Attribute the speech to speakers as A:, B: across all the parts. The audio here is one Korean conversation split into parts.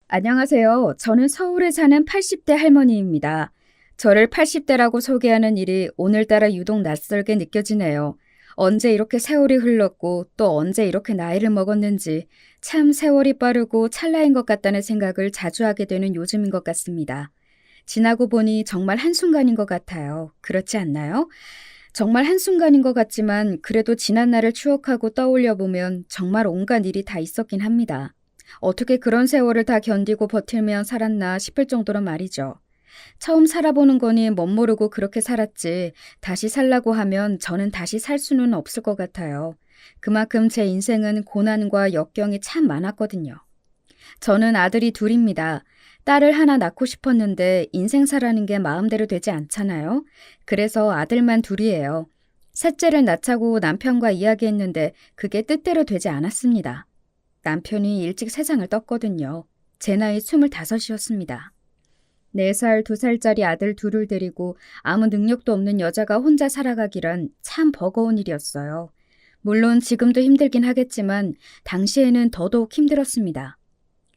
A: 안녕하세요. 저는 서울에 사는 80대 할머니입니다. 저를 80대라고 소개하는 일이 오늘따라 유독 낯설게 느껴지네요. 언제 이렇게 세월이 흘렀고 또 언제 이렇게 나이를 먹었는지 참 세월이 빠르고 찰나인 것 같다는 생각을 자주 하게 되는 요즘인 것 같습니다. 지나고 보니 정말 한순간인 것 같아요. 그렇지 않나요? 정말 한순간인 것 같지만 그래도 지난 날을 추억하고 떠올려 보면 정말 온갖 일이 다 있었긴 합니다. 어떻게 그런 세월을 다 견디고 버틸며 살았나 싶을 정도로 말이죠. 처음 살아보는 거니 멋모르고 그렇게 살았지 다시 살라고 하면 저는 다시 살 수는 없을 것 같아요. 그만큼 제 인생은 고난과 역경이 참 많았거든요. 저는 아들이 둘입니다. 딸을 하나 낳고 싶었는데 인생사라는 게 마음대로 되지 않잖아요. 그래서 아들만 둘이에요. 셋째를 낳자고 남편과 이야기했는데 그게 뜻대로 되지 않았습니다. 남편이 일찍 세상을 떴거든요. 제 나이 25이었습니다. 4살, 2살짜리 아들 둘을 데리고 아무 능력도 없는 여자가 혼자 살아가기란 참 버거운 일이었어요. 물론 지금도 힘들긴 하겠지만 당시에는 더더욱 힘들었습니다.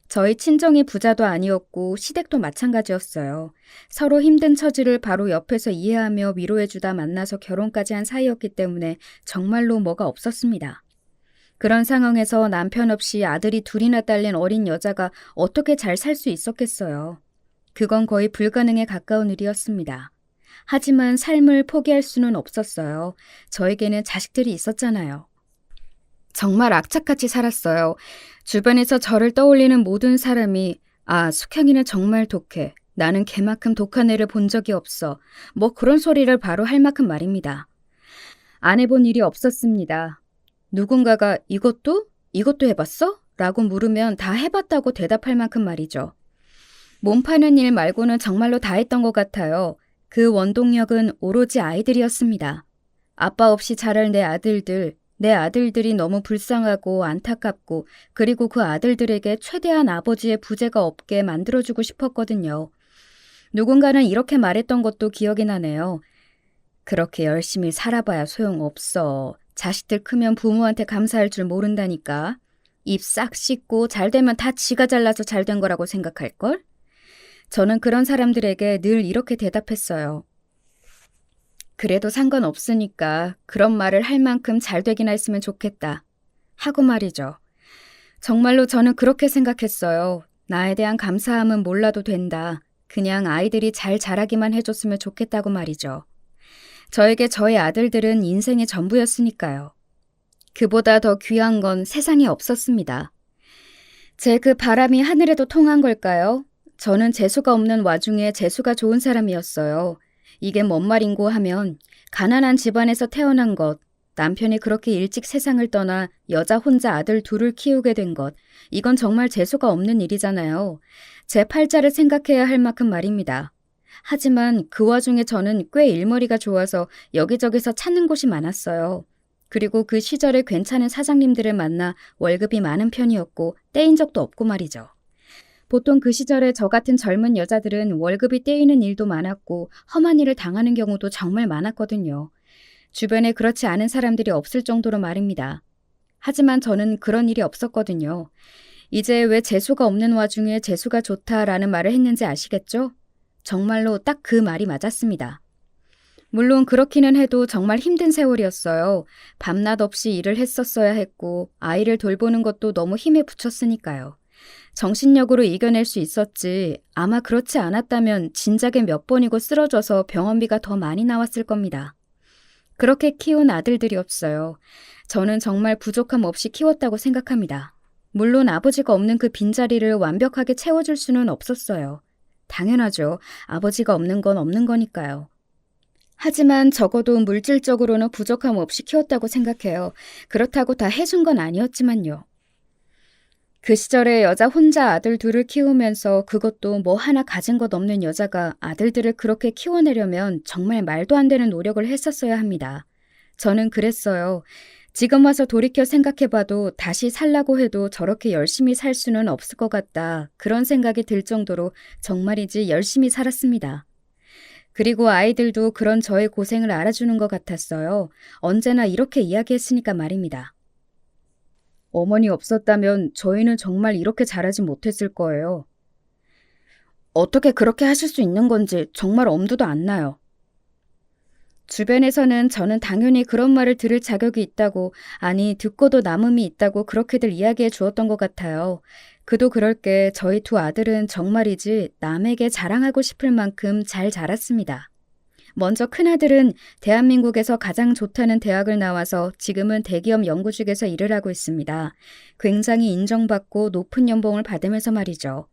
A: 저희 친정이 부자도 아니었고 시댁도 마찬가지였어요. 서로 힘든 처지를 바로 옆에서 이해하며 위로해주다 만나서 결혼까지 한 사이였기 때문에 정말로 뭐가 없었습니다. 그런 상황에서 남편 없이 아들이 둘이나 딸린 어린 여자가 어떻게 잘 살 수 있었겠어요. 그건 거의 불가능에 가까운 일이었습니다. 하지만 삶을 포기할 수는 없었어요. 저에게는 자식들이 있었잖아요. 정말 악착같이 살았어요. 주변에서 저를 떠올리는 모든 사람이 숙향이는 정말 독해. 나는 걔만큼 독한 애를 본 적이 없어. 뭐 그런 소리를 바로 할 만큼 말입니다. 안 해본 일이 없었습니다. 누군가가 이것도 해봤어? 라고 물으면 다 해봤다고 대답할 만큼 말이죠. 몸 파는 일 말고는 정말로 다 했던 것 같아요. 그 원동력은 오로지 아이들이었습니다. 아빠 없이 자랄 내 아들들이 너무 불쌍하고 안타깝고 그리고 그 아들들에게 최대한 아버지의 부재가 없게 만들어주고 싶었거든요. 누군가는 이렇게 말했던 것도 기억이 나네요. 그렇게 열심히 살아봐야 소용없어. 자식들 크면 부모한테 감사할 줄 모른다니까. 입 싹 씻고 잘 되면 다 지가 잘나서 잘 된 거라고 생각할걸? 저는 그런 사람들에게 늘 이렇게 대답했어요. 그래도 상관없으니까 그런 말을 할 만큼 잘 되기나 했으면 좋겠다. 하고 말이죠. 정말로 저는 그렇게 생각했어요. 나에 대한 감사함은 몰라도 된다. 그냥 아이들이 잘 자라기만 해줬으면 좋겠다고 말이죠. 저에게 저의 아들들은 인생의 전부였으니까요. 그보다 더 귀한 건 세상에 없었습니다. 제 그 바람이 하늘에도 통한 걸까요? 저는 재수가 없는 와중에 재수가 좋은 사람이었어요. 이게 뭔 말인고 하면 가난한 집안에서 태어난 것, 남편이 그렇게 일찍 세상을 떠나 여자 혼자 아들 둘을 키우게 된 것, 이건 정말 재수가 없는 일이잖아요. 제 팔자를 생각해야 할 만큼 말입니다. 하지만 그 와중에 저는 꽤 일머리가 좋아서 여기저기서 찾는 곳이 많았어요. 그리고 그 시절에 괜찮은 사장님들을 만나 월급이 많은 편이었고 떼인 적도 없고 말이죠. 보통 그 시절에 저 같은 젊은 여자들은 월급이 떼이는 일도 많았고 험한 일을 당하는 경우도 정말 많았거든요. 주변에 그렇지 않은 사람들이 없을 정도로 말입니다. 하지만 저는 그런 일이 없었거든요. 이제 왜 재수가 없는 와중에 재수가 좋다라는 말을 했는지 아시겠죠? 정말로 딱 그 말이 맞았습니다. 물론 그렇기는 해도 정말 힘든 세월이었어요. 밤낮 없이 일을 했었어야 했고 아이를 돌보는 것도 너무 힘에 부쳤으니까요. 정신력으로 이겨낼 수 있었지 아마 그렇지 않았다면 진작에 몇 번이고 쓰러져서 병원비가 더 많이 나왔을 겁니다. 그렇게 키운 아들들이 없어요. 저는 정말 부족함 없이 키웠다고 생각합니다. 물론 아버지가 없는 그 빈자리를 완벽하게 채워줄 수는 없었어요. 당연하죠. 아버지가 없는 건 없는 거니까요. 하지만 적어도 물질적으로는 부족함 없이 키웠다고 생각해요. 그렇다고 다 해준 건 아니었지만요. 그 시절에 여자 혼자 아들 둘을 키우면서 그것도 뭐 하나 가진 것 없는 여자가 아들들을 그렇게 키워내려면 정말 말도 안 되는 노력을 했었어야 합니다. 저는 그랬어요. 지금 와서 돌이켜 생각해봐도 다시 살라고 해도 저렇게 열심히 살 수는 없을 것 같다. 그런 생각이 들 정도로 정말이지 열심히 살았습니다. 그리고 아이들도 그런 저의 고생을 알아주는 것 같았어요. 언제나 이렇게 이야기했으니까 말입니다. 어머니 없었다면 저희는 정말 이렇게 잘하지 못했을 거예요. 어떻게 그렇게 하실 수 있는 건지 정말 엄두도 안 나요. 주변에서는 저는 당연히 그런 말을 들을 자격이 있다고, 아니, 듣고도 남음이 있다고 그렇게들 이야기해 주었던 것 같아요. 그도 그럴 게 저희 두 아들은 정말이지 남에게 자랑하고 싶을 만큼 잘 자랐습니다. 먼저 큰아들은 대한민국에서 가장 좋다는 대학을 나와서 지금은 대기업 연구직에서 일을 하고 있습니다. 굉장히 인정받고 높은 연봉을 받으면서 말이죠.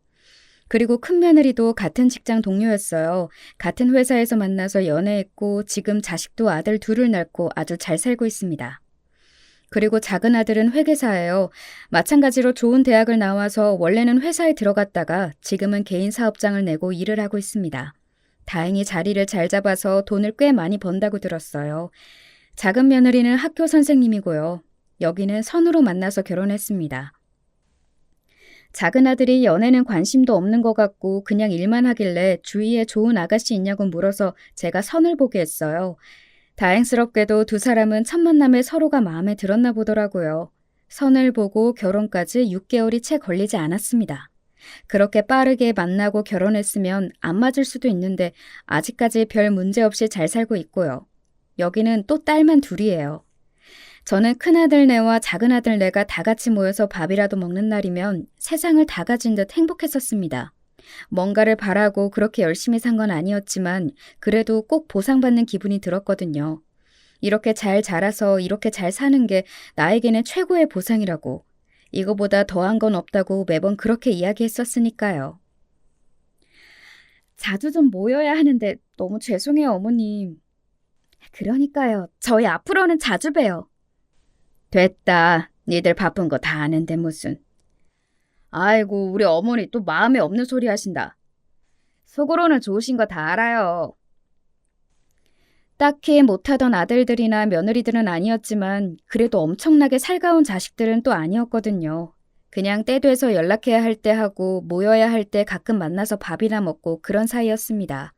A: 그리고 큰 며느리도 같은 직장 동료였어요. 같은 회사에서 만나서 연애했고 지금 자식도 아들 둘을 낳고 아주 잘 살고 있습니다. 그리고 작은 아들은 회계사예요. 마찬가지로 좋은 대학을 나와서 원래는 회사에 들어갔다가 지금은 개인 사업장을 내고 일을 하고 있습니다. 다행히 자리를 잘 잡아서 돈을 꽤 많이 번다고 들었어요. 작은 며느리는 학교 선생님이고요. 여기는 선으로 만나서 결혼했습니다. 작은 아들이 연애는 관심도 없는 것 같고 그냥 일만 하길래 주위에 좋은 아가씨 있냐고 물어서 제가 선을 보게 했어요. 다행스럽게도 두 사람은 첫 만남에 서로가 마음에 들었나 보더라고요. 선을 보고 결혼까지 6개월이 채 걸리지 않았습니다. 그렇게 빠르게 만나고 결혼했으면 안 맞을 수도 있는데 아직까지 별 문제 없이 잘 살고 있고요. 여기는 또 딸만 둘이에요. 저는 큰아들네와 작은아들네가 다 같이 모여서 밥이라도 먹는 날이면 세상을 다 가진 듯 행복했었습니다. 뭔가를 바라고 그렇게 열심히 산 건 아니었지만 그래도 꼭 보상받는 기분이 들었거든요. 이렇게 잘 자라서 이렇게 잘 사는 게 나에게는 최고의 보상이라고. 이거보다 더한 건 없다고 매번 그렇게 이야기했었으니까요. 자주 좀 모여야 하는데 너무 죄송해요, 어머님. 그러니까요. 저희 앞으로는 자주 봬요. 됐다. 니들 바쁜 거 다 아는데 무슨. 아이고, 우리 어머니 또 마음에 없는 소리 하신다. 속으로는 좋으신 거 다 알아요. 딱히 못하던 아들들이나 며느리들은 아니었지만 그래도 엄청나게 살가운 자식들은 또 아니었거든요. 그냥 때 돼서 연락해야 할 때 하고 모여야 할 때 가끔 만나서 밥이나 먹고 그런 사이였습니다.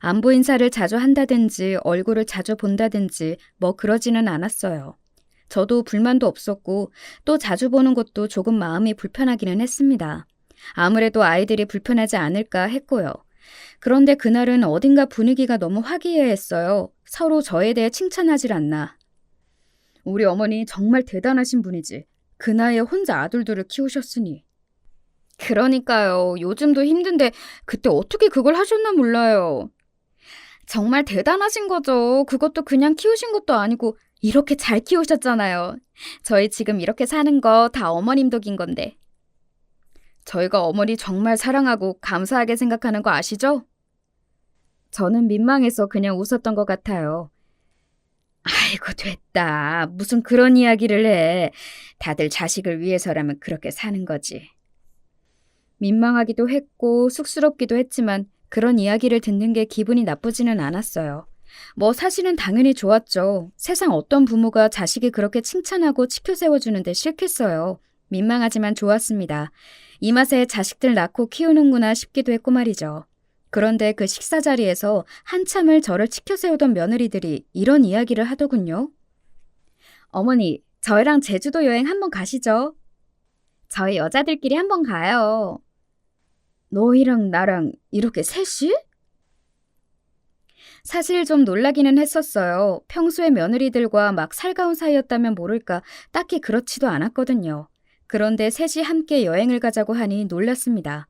A: 안부 인사를 자주 한다든지 얼굴을 자주 본다든지 뭐 그러지는 않았어요. 저도 불만도 없었고 또 자주 보는 것도 조금 마음이 불편하기는 했습니다. 아무래도 아이들이 불편하지 않을까 했고요. 그런데 그날은 어딘가 분위기가 너무 화기애애했어요. 서로 저에 대해 칭찬하질 않나. 우리 어머니 정말 대단하신 분이지. 그 나이에 혼자 아들들을 키우셨으니. 그러니까요. 요즘도 힘든데 그때 어떻게 그걸 하셨나 몰라요. 정말 대단하신 거죠. 그것도 그냥 키우신 것도 아니고 이렇게 잘 키우셨잖아요. 저희 지금 이렇게 사는 거 다 어머님 덕인 건데. 저희가 어머니 정말 사랑하고 감사하게 생각하는 거 아시죠? 저는 민망해서 그냥 웃었던 것 같아요. 아이고 됐다. 무슨 그런 이야기를 해. 다들 자식을 위해서라면 그렇게 사는 거지. 민망하기도 했고 쑥스럽기도 했지만 그런 이야기를 듣는 게 기분이 나쁘지는 않았어요. 뭐 사실은 당연히 좋았죠. 세상 어떤 부모가 자식이 그렇게 칭찬하고 치켜 세워주는데 싫겠어요. 민망하지만 좋았습니다. 이 맛에 자식들 낳고 키우는구나 싶기도 했고 말이죠. 그런데 그 식사 자리에서 한참을 저를 치켜 세우던 며느리들이 이런 이야기를 하더군요. 어머니, 저희랑 제주도 여행 한번 가시죠. 저희 여자들끼리 한번 가요. 너희랑 나랑 이렇게 셋이? 사실 좀 놀라기는 했었어요. 평소에 며느리들과 막 살가운 사이였다면 모를까 딱히 그렇지도 않았거든요. 그런데 셋이 함께 여행을 가자고 하니 놀랐습니다.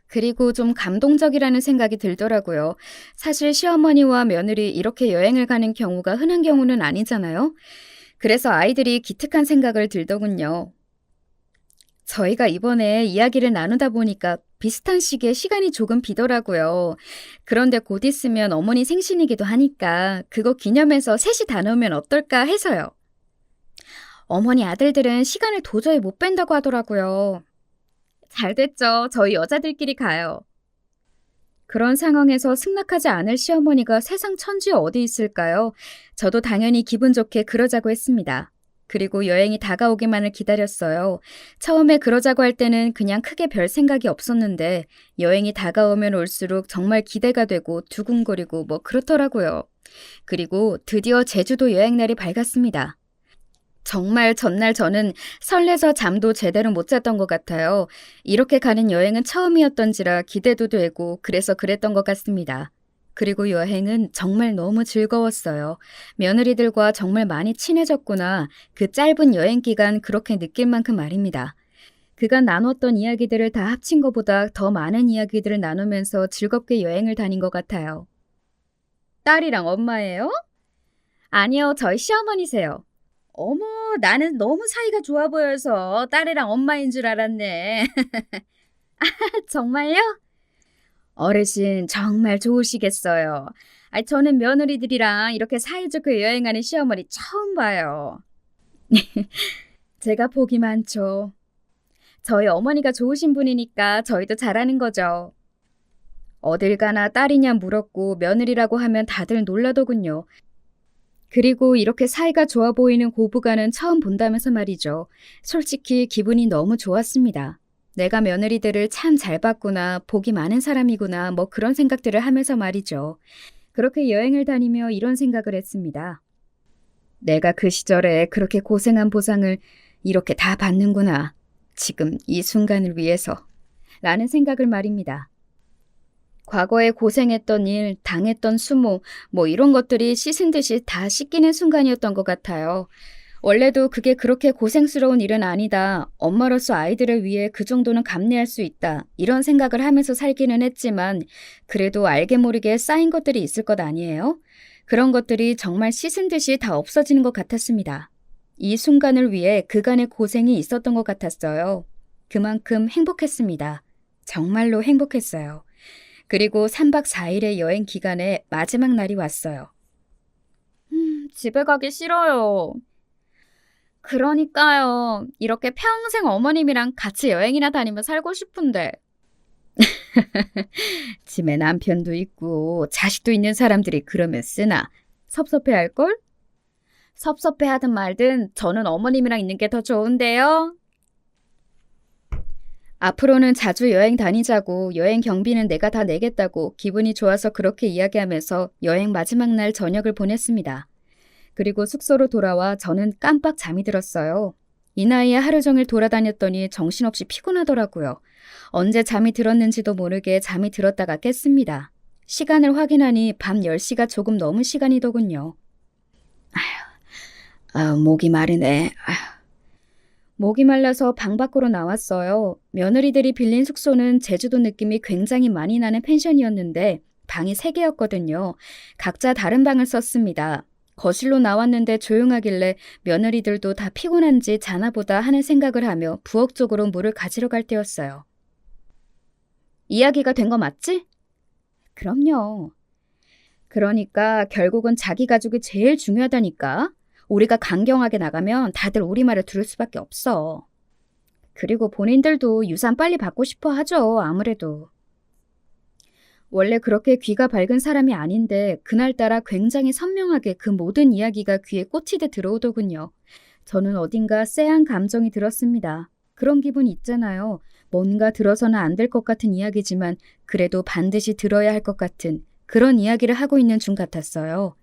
A: 그리고 좀 감동적이라는 생각이 들더라고요. 사실 시어머니와 며느리 이렇게 여행을 가는 경우가 흔한 경우는 아니잖아요. 그래서 아이들이 기특한 생각을 들더군요. 저희가 이번에 이야기를 나누다 보니까 비슷한 시기에 시간이 조금 비더라고요. 그런데 곧 있으면 어머니 생신이기도 하니까 그거 기념해서 셋이 다녀오면 어떨까 해서요. 어머니 아들들은 시간을 도저히 못 뺀다고 하더라고요. 잘 됐죠. 저희 여자들끼리 가요. 그런 상황에서 승낙하지 않을 시어머니가 세상 천지 어디 있을까요? 저도 당연히 기분 좋게 그러자고 했습니다. 그리고 여행이 다가오기만을 기다렸어요. 처음에 그러자고 할 때는 그냥 크게 별 생각이 없었는데 여행이 다가오면 올수록 정말 기대가 되고 두근거리고 뭐 그렇더라고요. 그리고 드디어 제주도 여행 날이 밝았습니다. 정말 전날 저는 설레서 잠도 제대로 못 잤던 것 같아요. 이렇게 가는 여행은 처음이었던지라 기대도 되고 그래서 그랬던 것 같습니다. 그리고 여행은 정말 너무 즐거웠어요. 며느리들과 정말 많이 친해졌구나. 그 짧은 여행 기간 그렇게 느낄 만큼 말입니다. 그간 나눴던 이야기들을 다 합친 것보다 더 많은 이야기들을 나누면서 즐겁게 여행을 다닌 것 같아요. 딸이랑 엄마예요? 아니요, 저희 시어머니세요. 어머, 나는 너무 사이가 좋아 보여서 딸이랑 엄마인 줄 알았네. 정말요? 어르신 정말 좋으시겠어요. 저는 며느리들이랑 이렇게 사이좋게 여행하는 시어머니 처음 봐요. 제가 복이 많죠. 저희 어머니가 좋으신 분이니까 저희도 잘하는 거죠. 어딜 가나 딸이냐 물었고 며느리라고 하면 다들 놀라더군요. 그리고 이렇게 사이가 좋아 보이는 고부간은 처음 본다면서 말이죠. 솔직히 기분이 너무 좋았습니다. 내가 며느리들을 참 잘 봤구나, 복이 많은 사람이구나, 뭐 그런 생각들을 하면서 말이죠. 그렇게 여행을 다니며 이런 생각을 했습니다. 내가 그 시절에 그렇게 고생한 보상을 이렇게 다 받는구나. 지금 이 순간을 위해서. 라는 생각을 말입니다. 과거에 고생했던 일, 당했던 수모, 뭐 이런 것들이 씻은 듯이 다 씻기는 순간이었던 것 같아요. 원래도 그게 그렇게 고생스러운 일은 아니다. 엄마로서 아이들을 위해 그 정도는 감내할 수 있다. 이런 생각을 하면서 살기는 했지만 그래도 알게 모르게 쌓인 것들이 있을 것 아니에요? 그런 것들이 정말 씻은 듯이 다 없어지는 것 같았습니다. 이 순간을 위해 그간의 고생이 있었던 것 같았어요. 그만큼 행복했습니다. 정말로 행복했어요. 그리고 3박 4일의 여행 기간에 마지막 날이 왔어요. 집에 가기 싫어요. 그러니까요. 이렇게 평생 어머님이랑 같이 여행이나 다니며 살고 싶은데. 집에 남편도 있고 자식도 있는 사람들이 그러면 쓰나 섭섭해할걸? 섭섭해하든 말든 저는 어머님이랑 있는 게 더 좋은데요. 앞으로는 자주 여행 다니자고 여행 경비는 내가 다 내겠다고 기분이 좋아서 그렇게 이야기하면서 여행 마지막 날 저녁을 보냈습니다. 그리고 숙소로 돌아와 저는 깜빡 잠이 들었어요. 이 나이에 하루 종일 돌아다녔더니 정신없이 피곤하더라고요. 언제 잠이 들었는지도 모르게 잠이 들었다가 깼습니다. 시간을 확인하니 밤 10시가 조금 넘은 시간이더군요. 목이 마르네. 목이 말라서 방 밖으로 나왔어요. 며느리들이 빌린 숙소는 제주도 느낌이 굉장히 많이 나는 펜션이었는데 방이 3개였거든요. 각자 다른 방을 썼습니다. 거실로 나왔는데 조용하길래 며느리들도 다 피곤한지 자나보다 하는 생각을 하며 부엌 쪽으로 물을 가지러 갈 때였어요. 이야기가 된 거 맞지? 그럼요. 그러니까 결국은 자기 가족이 제일 중요하다니까. 우리가 강경하게 나가면 다들 우리 말을 들을 수밖에 없어. 그리고 본인들도 유산 빨리 받고 싶어 하죠, 아무래도. 원래 그렇게 귀가 밝은 사람이 아닌데 그날따라 굉장히 선명하게 그 모든 이야기가 귀에 꽂히듯 들어오더군요. 저는 어딘가 쎄한 감정이 들었습니다. 그런 기분 있잖아요. 뭔가 들어서는 안 될 것 같은 이야기지만 그래도 반드시 들어야 할 것 같은 그런 이야기를 하고 있는 중 같았어요.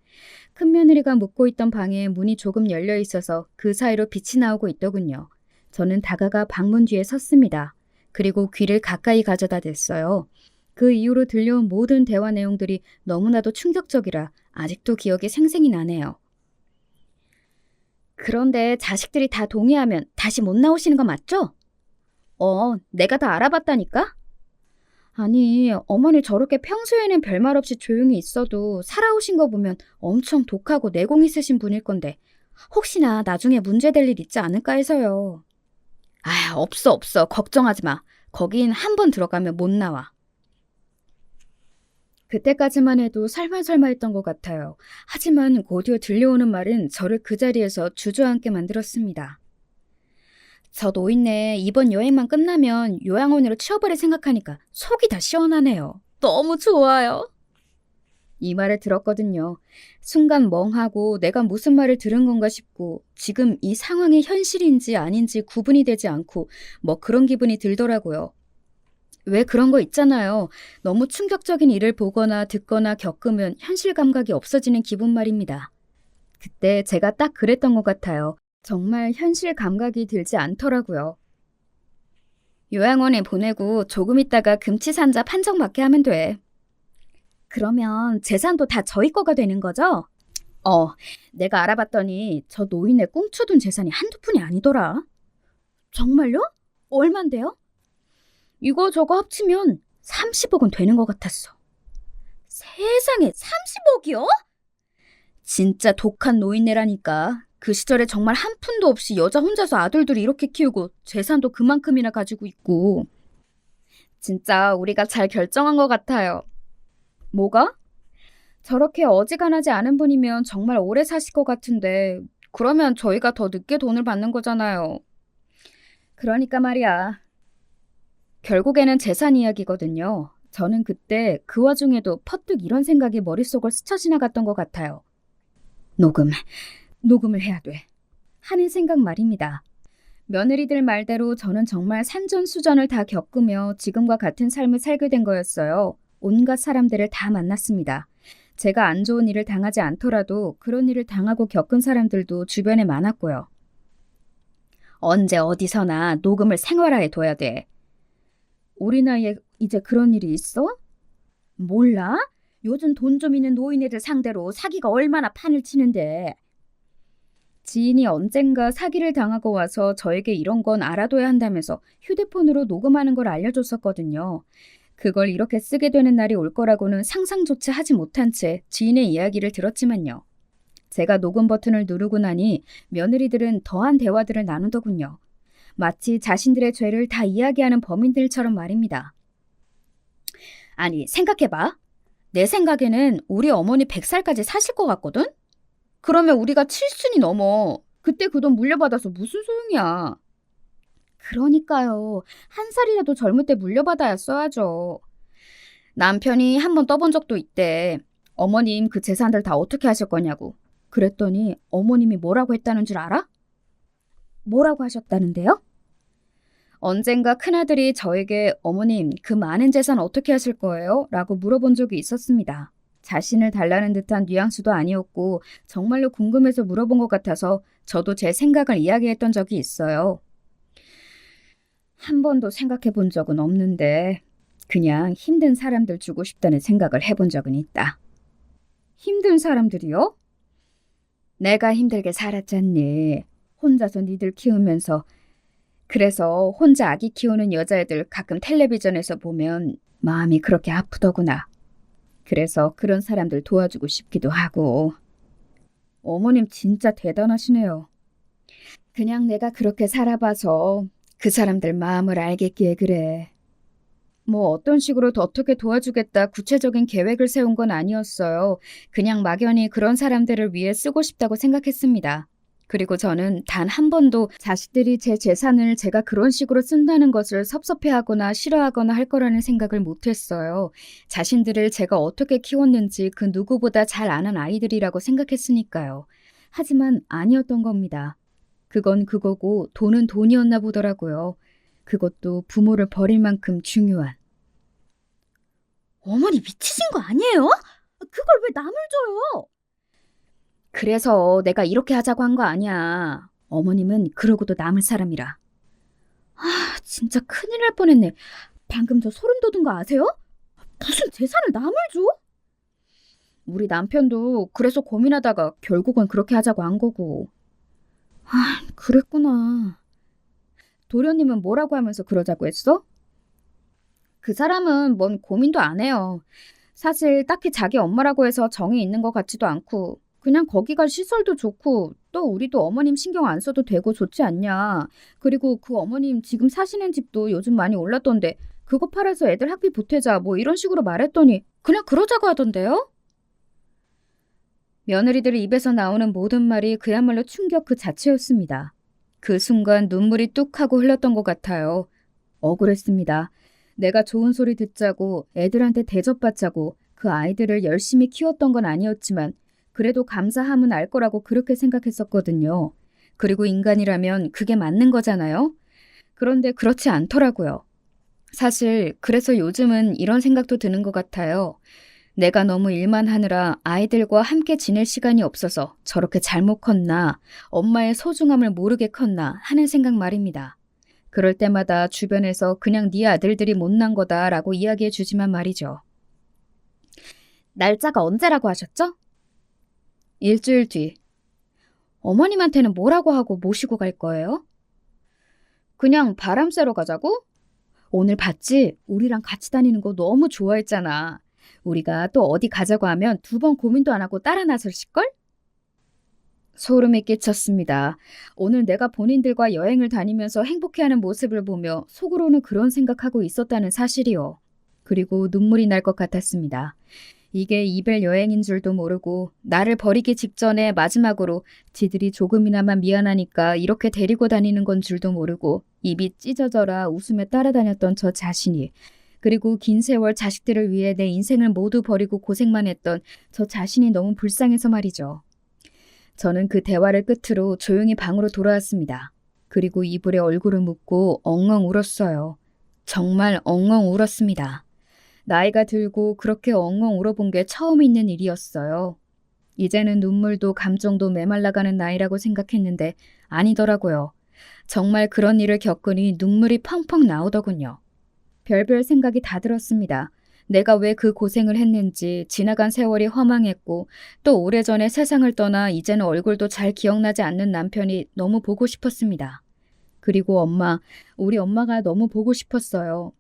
A: 큰며느리가 묵고 있던 방에 문이 조금 열려 있어서 그 사이로 빛이 나오고 있더군요. 저는 다가가 방문 뒤에 섰습니다. 그리고 귀를 가까이 가져다 댔어요. 그 이후로 들려온 모든 대화 내용들이 너무나도 충격적이라 아직도 기억이 생생히 나네요. 그런데 자식들이 다 동의하면 다시 못 나오시는 거 맞죠? 내가 다 알아봤다니까? 아니, 어머니 저렇게 평소에는 별말 없이 조용히 있어도 살아오신 거 보면 엄청 독하고 내공 있으신 분일 건데 혹시나 나중에 문제될 일 있지 않을까 해서요. 없어. 걱정하지 마. 거긴 한 번 들어가면 못 나와. 그때까지만 해도 설말설마했던 것 같아요. 하지만 곧이어 들려오는 말은 저를 그 자리에서 주저앉게 만들었습니다. 저 노인네 이번 여행만 끝나면 요양원으로 치워버릴 생각하니까 속이 다 시원하네요. 너무 좋아요. 이 말을 들었거든요. 순간 멍하고 내가 무슨 말을 들은 건가 싶고 지금 이 상황이 현실인지 아닌지 구분이 되지 않고 뭐 그런 기분이 들더라고요. 왜 그런 거 있잖아요. 너무 충격적인 일을 보거나 듣거나 겪으면 현실 감각이 없어지는 기분 말입니다. 그때 제가 딱 그랬던 것 같아요. 정말 현실 감각이 들지 않더라고요. 요양원에 보내고 조금 있다가 금치산자 판정 받게 하면 돼. 그러면 재산도 다 저희 거가 되는 거죠? 내가 알아봤더니 저 노인의 꽁쳐둔 재산이 한두 푼이 아니더라. 정말요? 얼만데요? 이거 저거 합치면 30억은 되는 것 같았어. 세상에 30억이요? 진짜 독한 노인네라니까. 그 시절에 정말 한 푼도 없이 여자 혼자서 아들들이 이렇게 키우고 재산도 그만큼이나 가지고 있고. 진짜 우리가 잘 결정한 것 같아요. 뭐가? 저렇게 어지간하지 않은 분이면 정말 오래 사실 것 같은데 그러면 저희가 더 늦게 돈을 받는 거잖아요. 그러니까 말이야. 결국에는 재산 이야기거든요. 저는 그때 그 와중에도 퍼뜩 이런 생각이 머릿속을 스쳐 지나갔던 것 같아요. 녹음을 해야 돼. 하는 생각 말입니다. 며느리들 말대로 저는 정말 산전수전을 다 겪으며 지금과 같은 삶을 살게 된 거였어요. 온갖 사람들을 다 만났습니다. 제가 안 좋은 일을 당하지 않더라도 그런 일을 당하고 겪은 사람들도 주변에 많았고요. 언제 어디서나 녹음을 생활화해 둬야 돼. 우리 나이에 이제 그런 일이 있어? 몰라? 요즘 돈 좀 있는 노인네들 상대로 사기가 얼마나 판을 치는데. 지인이 언젠가 사기를 당하고 와서 저에게 이런 건 알아둬야 한다면서 휴대폰으로 녹음하는 걸 알려줬었거든요. 그걸 이렇게 쓰게 되는 날이 올 거라고는 상상조차 하지 못한 채 지인의 이야기를 들었지만요. 제가 녹음 버튼을 누르고 나니 며느리들은 더한 대화들을 나누더군요. 마치 자신들의 죄를 다 이야기하는 범인들처럼 말입니다. 아니, 생각해봐. 내 생각에는 우리 어머니 100살까지 사실 것 같거든? 그러면 우리가 7순이 넘어. 그때 그 돈 물려받아서 무슨 소용이야. 그러니까요. 한 살이라도 젊을 때 물려받아야 써야죠. 남편이 한 번 떠본 적도 있대. 어머님 그 재산들 다 어떻게 하실 거냐고. 그랬더니 어머님이 뭐라고 했다는 줄 알아? 뭐라고 하셨다는데요? 언젠가 큰아들이 저에게 어머님 그 많은 재산 어떻게 하실 거예요? 라고 물어본 적이 있었습니다. 자신을 달라는 듯한 뉘앙스도 아니었고 정말로 궁금해서 물어본 것 같아서 저도 제 생각을 이야기했던 적이 있어요. 한 번도 생각해 본 적은 없는데 그냥 힘든 사람들 주고 싶다는 생각을 해본 적은 있다. 힘든 사람들이요? 내가 힘들게 살았잖니. 혼자서 니들 키우면서. 그래서 혼자 아기 키우는 여자애들 가끔 텔레비전에서 보면 마음이 그렇게 아프더구나. 그래서 그런 사람들 도와주고 싶기도 하고. 어머님 진짜 대단하시네요. 그냥 내가 그렇게 살아봐서 그 사람들 마음을 알겠기에 그래. 뭐 어떤 식으로 더 어떻게 도와주겠다 구체적인 계획을 세운 건 아니었어요. 그냥 막연히 그런 사람들을 위해 쓰고 싶다고 생각했습니다. 그리고 저는 단 한 번도 자식들이 제 재산을 제가 그런 식으로 쓴다는 것을 섭섭해하거나 싫어하거나 할 거라는 생각을 못했어요. 자신들을 제가 어떻게 키웠는지 그 누구보다 잘 아는 아이들이라고 생각했으니까요. 하지만 아니었던 겁니다. 그건 그거고 돈은 돈이었나 보더라고요. 그것도 부모를 버릴 만큼 중요한. 어머니 미치신 거 아니에요? 그걸 왜 남을 줘요? 그래서 내가 이렇게 하자고 한 거 아니야. 어머님은 그러고도 남을 사람이라. 진짜 큰일 날 뻔했네. 방금 저 소름 돋은 거 아세요? 무슨 재산을 남을 줘? 우리 남편도 그래서 고민하다가 결국은 그렇게 하자고 한 거고. 그랬구나. 도련님은 뭐라고 하면서 그러자고 했어? 그 사람은 뭔 고민도 안 해요. 사실 딱히 자기 엄마라고 해서 정이 있는 것 같지도 않고 그냥 거기가 시설도 좋고 또 우리도 어머님 신경 안 써도 되고 좋지 않냐. 그리고 그 어머님 지금 사시는 집도 요즘 많이 올랐던데 그거 팔아서 애들 학비 보태자 뭐 이런 식으로 말했더니 그냥 그러자고 하던데요? 며느리들 입에서 나오는 모든 말이 그야말로 충격 그 자체였습니다. 그 순간 눈물이 뚝 하고 흘렀던 것 같아요. 억울했습니다. 내가 좋은 소리 듣자고 애들한테 대접받자고 그 아이들을 열심히 키웠던 건 아니었지만 그래도 감사함은 알 거라고 그렇게 생각했었거든요. 그리고 인간이라면 그게 맞는 거잖아요. 그런데 그렇지 않더라고요. 사실 그래서 요즘은 이런 생각도 드는 것 같아요. 내가 너무 일만 하느라 아이들과 함께 지낼 시간이 없어서 저렇게 잘못 컸나, 엄마의 소중함을 모르게 컸나 하는 생각 말입니다. 그럴 때마다 주변에서 그냥 네 아들들이 못난 거다라고 이야기해 주지만 말이죠. 날짜가 언제라고 하셨죠? 일주일 뒤. 어머님한테는 뭐라고 하고 모시고 갈 거예요? 그냥 바람 쐬러 가자고? 오늘 봤지? 우리랑 같이 다니는 거 너무 좋아했잖아. 우리가 또 어디 가자고 하면 2번 고민도 안 하고 따라 나설실걸? 소름이 끼쳤습니다. 오늘 내가 본인들과 여행을 다니면서 행복해하는 모습을 보며 속으로는 그런 생각하고 있었다는 사실이요. 그리고 눈물이 날 것 같았습니다. 이게 이별 여행인 줄도 모르고 나를 버리기 직전에 마지막으로 지들이 조금이나마 미안하니까 이렇게 데리고 다니는 건 줄도 모르고 입이 찢어져라 웃으며 따라다녔던 저 자신이, 그리고 긴 세월 자식들을 위해 내 인생을 모두 버리고 고생만 했던 저 자신이 너무 불쌍해서 말이죠. 저는 그 대화를 끝으로 조용히 방으로 돌아왔습니다. 그리고 이불에 얼굴을 묻고 엉엉 울었어요. 정말 엉엉 울었습니다. 나이가 들고 그렇게 엉엉 울어본 게 처음 있는 일이었어요. 이제는 눈물도 감정도 메말라가는 나이라고 생각했는데 아니더라고요. 정말 그런 일을 겪으니 눈물이 펑펑 나오더군요. 별별 생각이 다 들었습니다. 내가 왜 그 고생을 했는지, 지나간 세월이 허망했고 또 오래전에 세상을 떠나 이제는 얼굴도 잘 기억나지 않는 남편이 너무 보고 싶었습니다. 그리고 엄마, 우리 엄마가 너무 보고 싶었어요.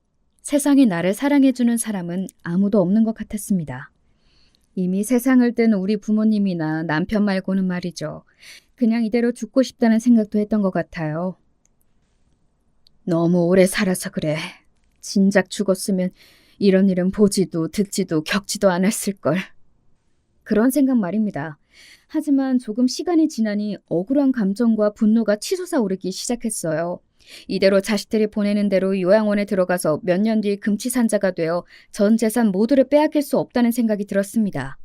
A: 세상에 나를 사랑해주는 사람은 아무도 없는 것 같았습니다. 이미 세상을 뜬 우리 부모님이나 남편 말고는 말이죠. 그냥 이대로 죽고 싶다는 생각도 했던 것 같아요. 너무 오래 살아서 그래. 진작 죽었으면 이런 일은 보지도 듣지도 겪지도 않았을걸. 그런 생각 말입니다. 하지만 조금 시간이 지나니 억울한 감정과 분노가 치솟아 오르기 시작했어요. 이대로 자식들이 보내는 대로 요양원에 들어가서 몇 년 뒤 금치산자가 되어 전 재산 모두를 빼앗길 수 없다는 생각이 들었습니다.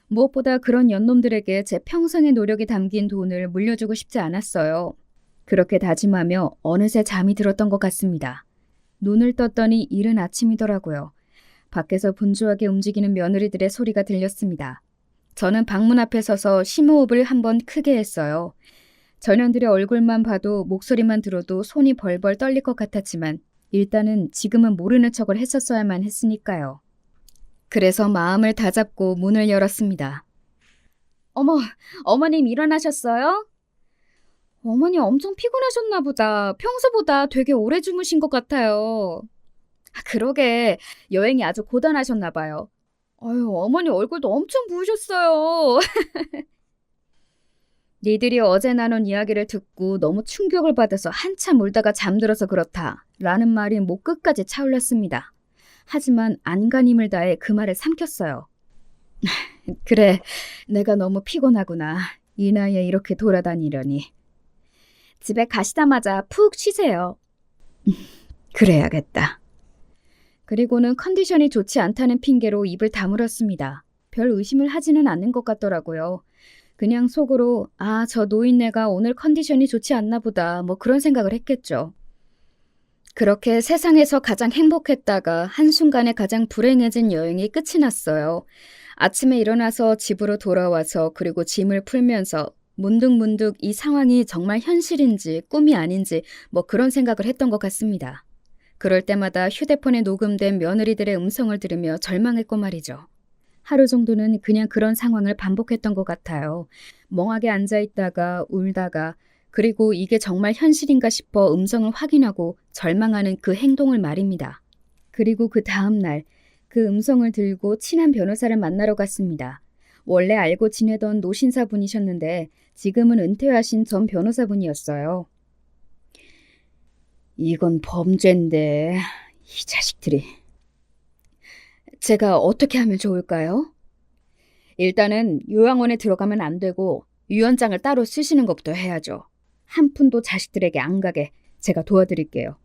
A: 무엇보다 그런 연놈들에게 제 평생의 노력이 담긴 돈을 물려주고 싶지 않았어요. 그렇게 다짐하며 어느새 잠이 들었던 것 같습니다. 눈을 떴더니 이른 아침이더라고요. 밖에서 분주하게 움직이는 며느리들의 소리가 들렸습니다. 저는 방문 앞에 서서 심호흡을 한번 크게 했어요. 전현들의 얼굴만 봐도 목소리만 들어도 손이 벌벌 떨릴 것 같았지만 일단은 지금은 모르는 척을 했었어야만 했으니까요. 그래서 마음을 다잡고 문을 열었습니다. 어머, 어머님 일어나셨어요? 어머니 엄청 피곤하셨나 보다. 평소보다 되게 오래 주무신 것 같아요. 그러게, 여행이 아주 고단하셨나 봐요. 어휴, 어머니 얼굴도 엄청 부으셨어요. 니들이 어제 나눈 이야기를 듣고 너무 충격을 받아서 한참 울다가 잠들어서 그렇다 라는 말이 목 끝까지 차올랐습니다. 하지만 안간힘을 다해 그 말을 삼켰어요. 그래, 내가 너무 피곤하구나. 이 나이에 이렇게 돌아다니려니. 집에 가시자마자 푹 쉬세요. 그래야겠다. 그리고는 컨디션이 좋지 않다는 핑계로 입을 다물었습니다. 별 의심을 하지는 않는 것 같더라고요. 그냥 속으로 아, 저 노인네가 오늘 컨디션이 좋지 않나 보다 뭐 그런 생각을 했겠죠. 그렇게 세상에서 가장 행복했다가 한순간에 가장 불행해진 여행이 끝이 났어요. 아침에 일어나서 집으로 돌아와서 그리고 짐을 풀면서 문득문득 이 상황이 정말 현실인지 꿈이 아닌지 뭐 그런 생각을 했던 것 같습니다. 그럴 때마다 휴대폰에 녹음된 며느리들의 음성을 들으며 절망했고 말이죠. 하루 정도는 그냥 그런 상황을 반복했던 것 같아요. 멍하게 앉아있다가 울다가 그리고 이게 정말 현실인가 싶어 음성을 확인하고 절망하는 그 행동을 말입니다. 그리고 그 다음 날 그 음성을 들고 친한 변호사를 만나러 갔습니다. 원래 알고 지내던 노신사분이셨는데 지금은 은퇴하신 전 변호사분이었어요. 이건 범죄인데 이 자식들이. 제가 어떻게 하면 좋을까요? 일단은 요양원에 들어가면 안 되고 유언장을 따로 쓰시는 것부터 해야죠. 한 푼도 자식들에게 안 가게 제가 도와드릴게요.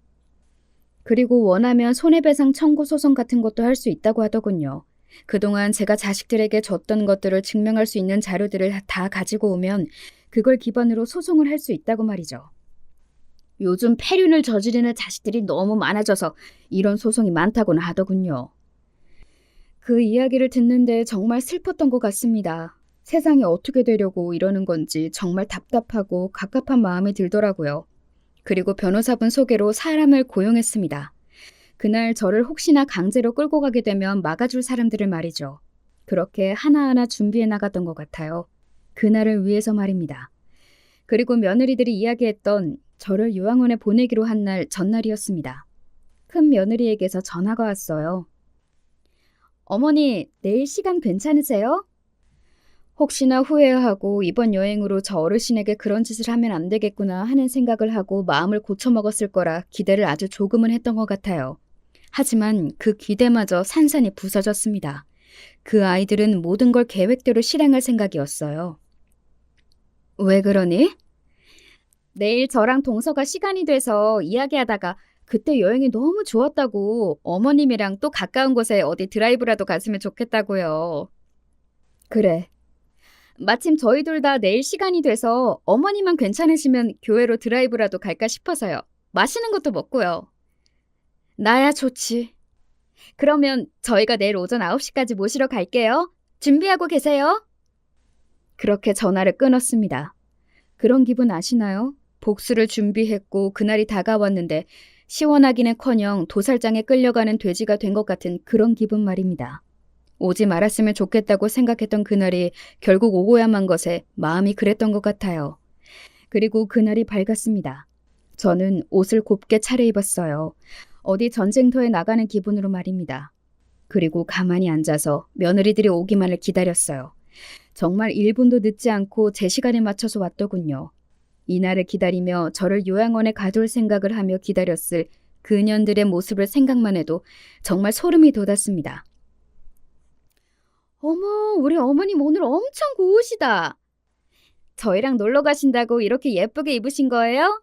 A: 그리고 원하면 손해배상 청구 소송 같은 것도 할 수 있다고 하더군요. 그동안 제가 자식들에게 줬던 것들을 증명할 수 있는 자료들을 다 가지고 오면 그걸 기반으로 소송을 할 수 있다고 말이죠. 요즘 폐륜을 저지르는 자식들이 너무 많아져서 이런 소송이 많다고는 하더군요. 그 이야기를 듣는데 정말 슬펐던 것 같습니다. 세상이 어떻게 되려고 이러는 건지 정말 답답하고 갑갑한 마음이 들더라고요. 그리고 변호사분 소개로 사람을 고용했습니다. 그날 저를 혹시나 강제로 끌고 가게 되면 막아줄 사람들을 말이죠. 그렇게 하나하나 준비해 나갔던 것 같아요. 그날을 위해서 말입니다. 그리고 며느리들이 이야기했던 저를 요양원에 보내기로 한 날 전날이었습니다. 큰 며느리에게서 전화가 왔어요. 어머니, 내일 시간 괜찮으세요? 혹시나 후회하고 이번 여행으로 저 어르신에게 그런 짓을 하면 안 되겠구나 하는 생각을 하고 마음을 고쳐먹었을 거라 기대를 아주 조금은 했던 것 같아요. 하지만 그 기대마저 산산이 부서졌습니다. 그 아이들은 모든 걸 계획대로 실행할 생각이었어요. 왜 그러니? 내일 저랑 동서가 시간이 돼서 이야기하다가 그때 여행이 너무 좋았다고 어머님이랑 또 가까운 곳에 어디 드라이브라도 갔으면 좋겠다고요. 그래. 마침 저희 둘 다 내일 시간이 돼서 어머니만 괜찮으시면 교회로 드라이브라도 갈까 싶어서요. 맛있는 것도 먹고요. 나야 좋지. 그러면 저희가 내일 오전 9시까지 모시러 갈게요. 준비하고 계세요. 그렇게 전화를 끊었습니다. 그런 기분 아시나요? 복수를 준비했고 그날이 다가왔는데 시원하기는커녕 도살장에 끌려가는 돼지가 된 것 같은 그런 기분 말입니다. 오지 말았으면 좋겠다고 생각했던 그날이 결국 오고야만 것에 마음이 그랬던 것 같아요. 그리고 그날이 밝았습니다. 저는 옷을 곱게 차려입었어요. 어디 전쟁터에 나가는 기분으로 말입니다. 그리고 가만히 앉아서 며느리들이 오기만을 기다렸어요. 정말 1분도 늦지 않고 제 시간에 맞춰서 왔더군요. 이날을 기다리며 저를 요양원에 가둘 생각을 하며 기다렸을 그년들의 모습을 생각만 해도 정말 소름이 돋았습니다. 어머, 우리 어머님 오늘 엄청 고우시다. 저희랑 놀러 가신다고 이렇게 예쁘게 입으신 거예요?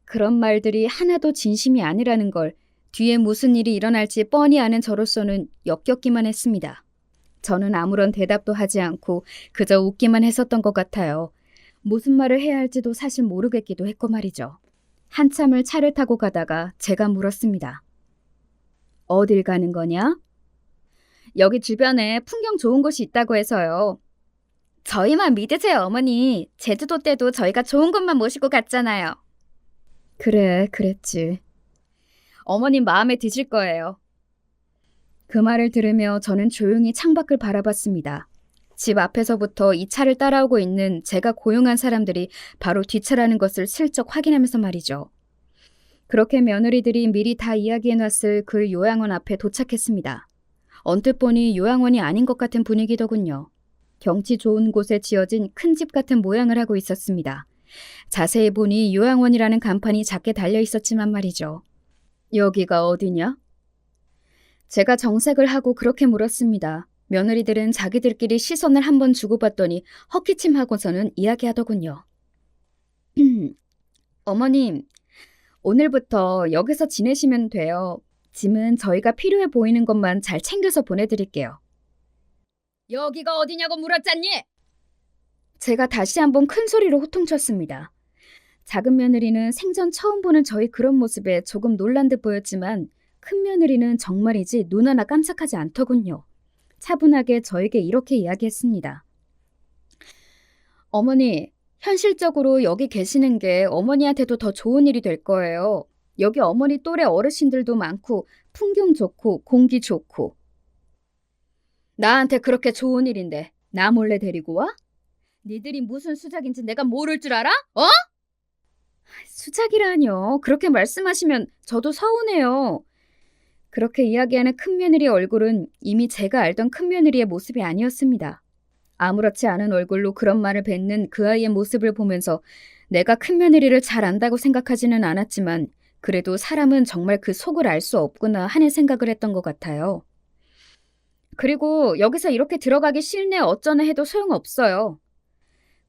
A: 그런 말들이 하나도 진심이 아니라는 걸 뒤에 무슨 일이 일어날지 뻔히 아는 저로서는 역겹기만 했습니다. 저는 아무런 대답도 하지 않고 그저 웃기만 했었던 것 같아요. 무슨 말을 해야 할지도 사실 모르겠기도 했고 말이죠. 한참을 차를 타고 가다가 제가 물었습니다. 어딜 가는 거냐? 여기 주변에 풍경 좋은 곳이 있다고 해서요. 저희만 믿으세요, 어머니. 제주도 때도 저희가 좋은 곳만 모시고 갔잖아요. 그래, 그랬지. 어머님 마음에 드실 거예요. 그 말을 들으며 저는 조용히 창밖을 바라봤습니다. 집 앞에서부터 이 차를 따라오고 있는 제가 고용한 사람들이 바로 뒷차라는 것을 슬쩍 확인하면서 말이죠. 그렇게 며느리들이 미리 다 이야기해놨을 그 요양원 앞에 도착했습니다. 언뜻 보니 요양원이 아닌 것 같은 분위기더군요. 경치 좋은 곳에 지어진 큰 집 같은 모양을 하고 있었습니다. 자세히 보니 요양원이라는 간판이 작게 달려 있었지만 말이죠. 여기가 어디냐? 제가 정색을 하고 그렇게 물었습니다. 며느리들은 자기들끼리 시선을 한번 주고받더니 헛기침하고서는 이야기하더군요. 어머님, 오늘부터 여기서 지내시면 돼요. 짐은 저희가 필요해 보이는 것만 잘 챙겨서 보내드릴게요. 여기가 어디냐고 물었잖니? 제가 다시 한번 큰 소리로 호통쳤습니다. 작은 며느리는 생전 처음 보는 저희 그런 모습에 조금 놀란 듯 보였지만 큰 며느리는 정말이지 눈 하나 깜짝하지 않더군요. 차분하게 저에게 이렇게 이야기했습니다. 어머니, 현실적으로 여기 계시는 게 어머니한테도 더 좋은 일이 될 거예요. 여기 어머니 또래 어르신들도 많고 풍경 좋고 공기 좋고. 나한테 그렇게 좋은 일인데 나 몰래 데리고 와? 니들이 무슨 수작인지 내가 모를 줄 알아? 어? 수작이라뇨. 그렇게 말씀하시면 저도 서운해요. 그렇게 이야기하는 큰며느리의 얼굴은 이미 제가 알던 큰며느리의 모습이 아니었습니다. 아무렇지 않은 얼굴로 그런 말을 뱉는 그 아이의 모습을 보면서 내가 큰며느리를 잘 안다고 생각하지는 않았지만 그래도 사람은 정말 그 속을 알 수 없구나 하는 생각을 했던 것 같아요. 그리고 여기서 이렇게 들어가기 싫네 어쩌네 해도 소용없어요.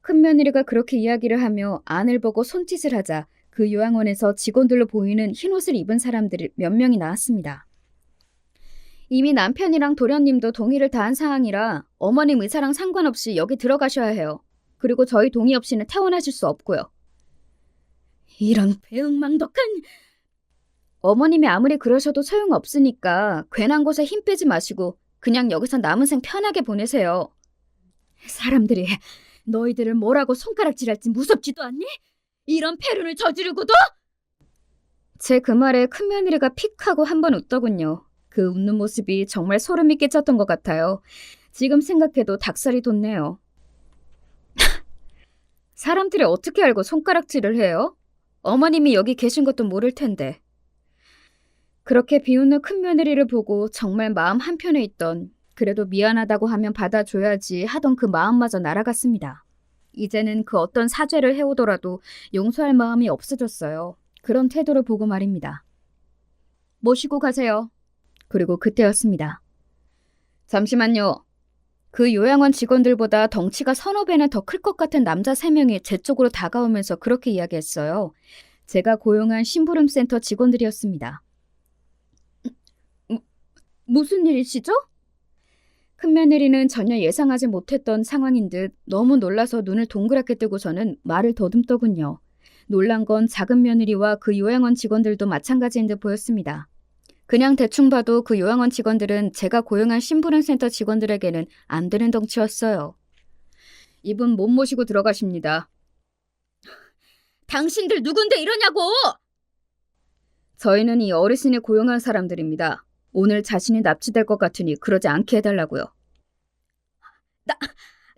A: 큰며느리가 그렇게 이야기를 하며 안을 보고 손짓을 하자 그 요양원에서 직원들로 보이는 흰옷을 입은 사람들이 몇 명이 나왔습니다. 이미 남편이랑 도련님도 동의를 다한 상황이라 어머님 의사랑 상관없이 여기 들어가셔야 해요. 그리고 저희 동의 없이는 퇴원하실 수 없고요. 이런 배은망덕한... 어머님이 아무리 그러셔도 소용없으니까 괜한 곳에 힘 빼지 마시고 그냥 여기서 남은 생 편하게 보내세요. 사람들이 너희들을 뭐라고 손가락질할지 무섭지도 않니? 이런 패륜을 저지르고도? 제 그 말에 큰며느리가 픽하고 한번 웃더군요. 그 웃는 모습이 정말 소름이 끼쳤던 것 같아요. 지금 생각해도 닭살이 돋네요. 사람들이 어떻게 알고 손가락질을 해요? 어머님이 여기 계신 것도 모를 텐데. 그렇게 비웃는 큰며느리를 보고 정말 마음 한편에 있던 그래도 미안하다고 하면 받아줘야지 하던 그 마음마저 날아갔습니다. 이제는 그 어떤 사죄를 해오더라도 용서할 마음이 없어졌어요. 그런 태도를 보고 말입니다. 모시고 가세요. 그리고 그때였습니다. 잠시만요. 그 요양원 직원들보다 덩치가 서너 배는 더 클 것 같은 남자 3명이 제 쪽으로 다가오면서 그렇게 이야기했어요. 제가 고용한 심부름센터 직원들이었습니다. 무슨 일이시죠? 큰며느리는 전혀 예상하지 못했던 상황인 듯 너무 놀라서 눈을 동그랗게 뜨고서는 말을 더듬더군요. 놀란 건 작은 며느리와 그 요양원 직원들도 마찬가지인 듯 보였습니다. 그냥 대충 봐도 그 요양원 직원들은 제가 고용한 심부름센터 직원들에게는 안 되는 덩치였어요. 이분 못 모시고 들어가십니다. 당신들 누군데 이러냐고! 저희는 이 어르신이 고용한 사람들입니다. 오늘 자신이 납치될 것 같으니 그러지 않게 해달라고요.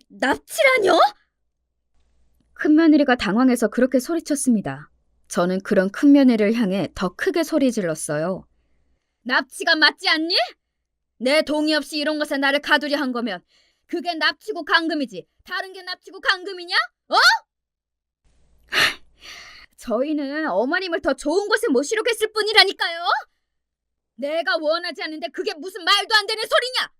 A: 납치라뇨? 큰며느리가 당황해서 그렇게 소리쳤습니다. 저는 그런 큰며느리를 향해 더 크게 소리 질렀어요. 납치가 맞지 않니? 내 동의 없이 이런 것에 나를 가두려 한 거면 그게 납치고 감금이지 다른 게 납치고 감금이냐? 어? 저희는 어머님을 더 좋은 곳에 모시려고 했을 뿐이라니까요. 내가 원하지 않는데 그게 무슨 말도 안 되는 소리냐?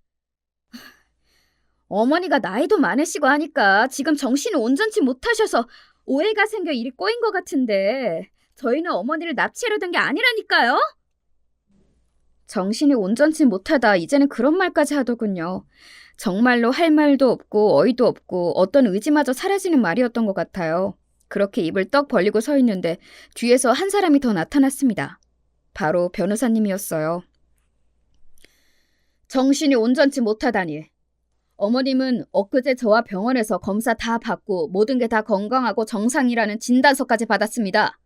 A: 어머니가 나이도 많으시고 하니까 지금 정신을 온전치 못하셔서 오해가 생겨 일이 꼬인 것 같은데 저희는 어머니를 납치하려 든 게 아니라니까요. 정신이 온전치 못하다 이제는 그런 말까지 하더군요. 정말로 할 말도 없고 어이도 없고 어떤 의지마저 사라지는 말이었던 것 같아요. 그렇게 입을 떡 벌리고 서 있는데 뒤에서 한 사람이 더 나타났습니다. 바로 변호사님이었어요. 정신이 온전치 못하다니. 어머님은 엊그제 저와 병원에서 검사 다 받고 모든 게 다 건강하고 정상이라는 진단서까지 받았습니다.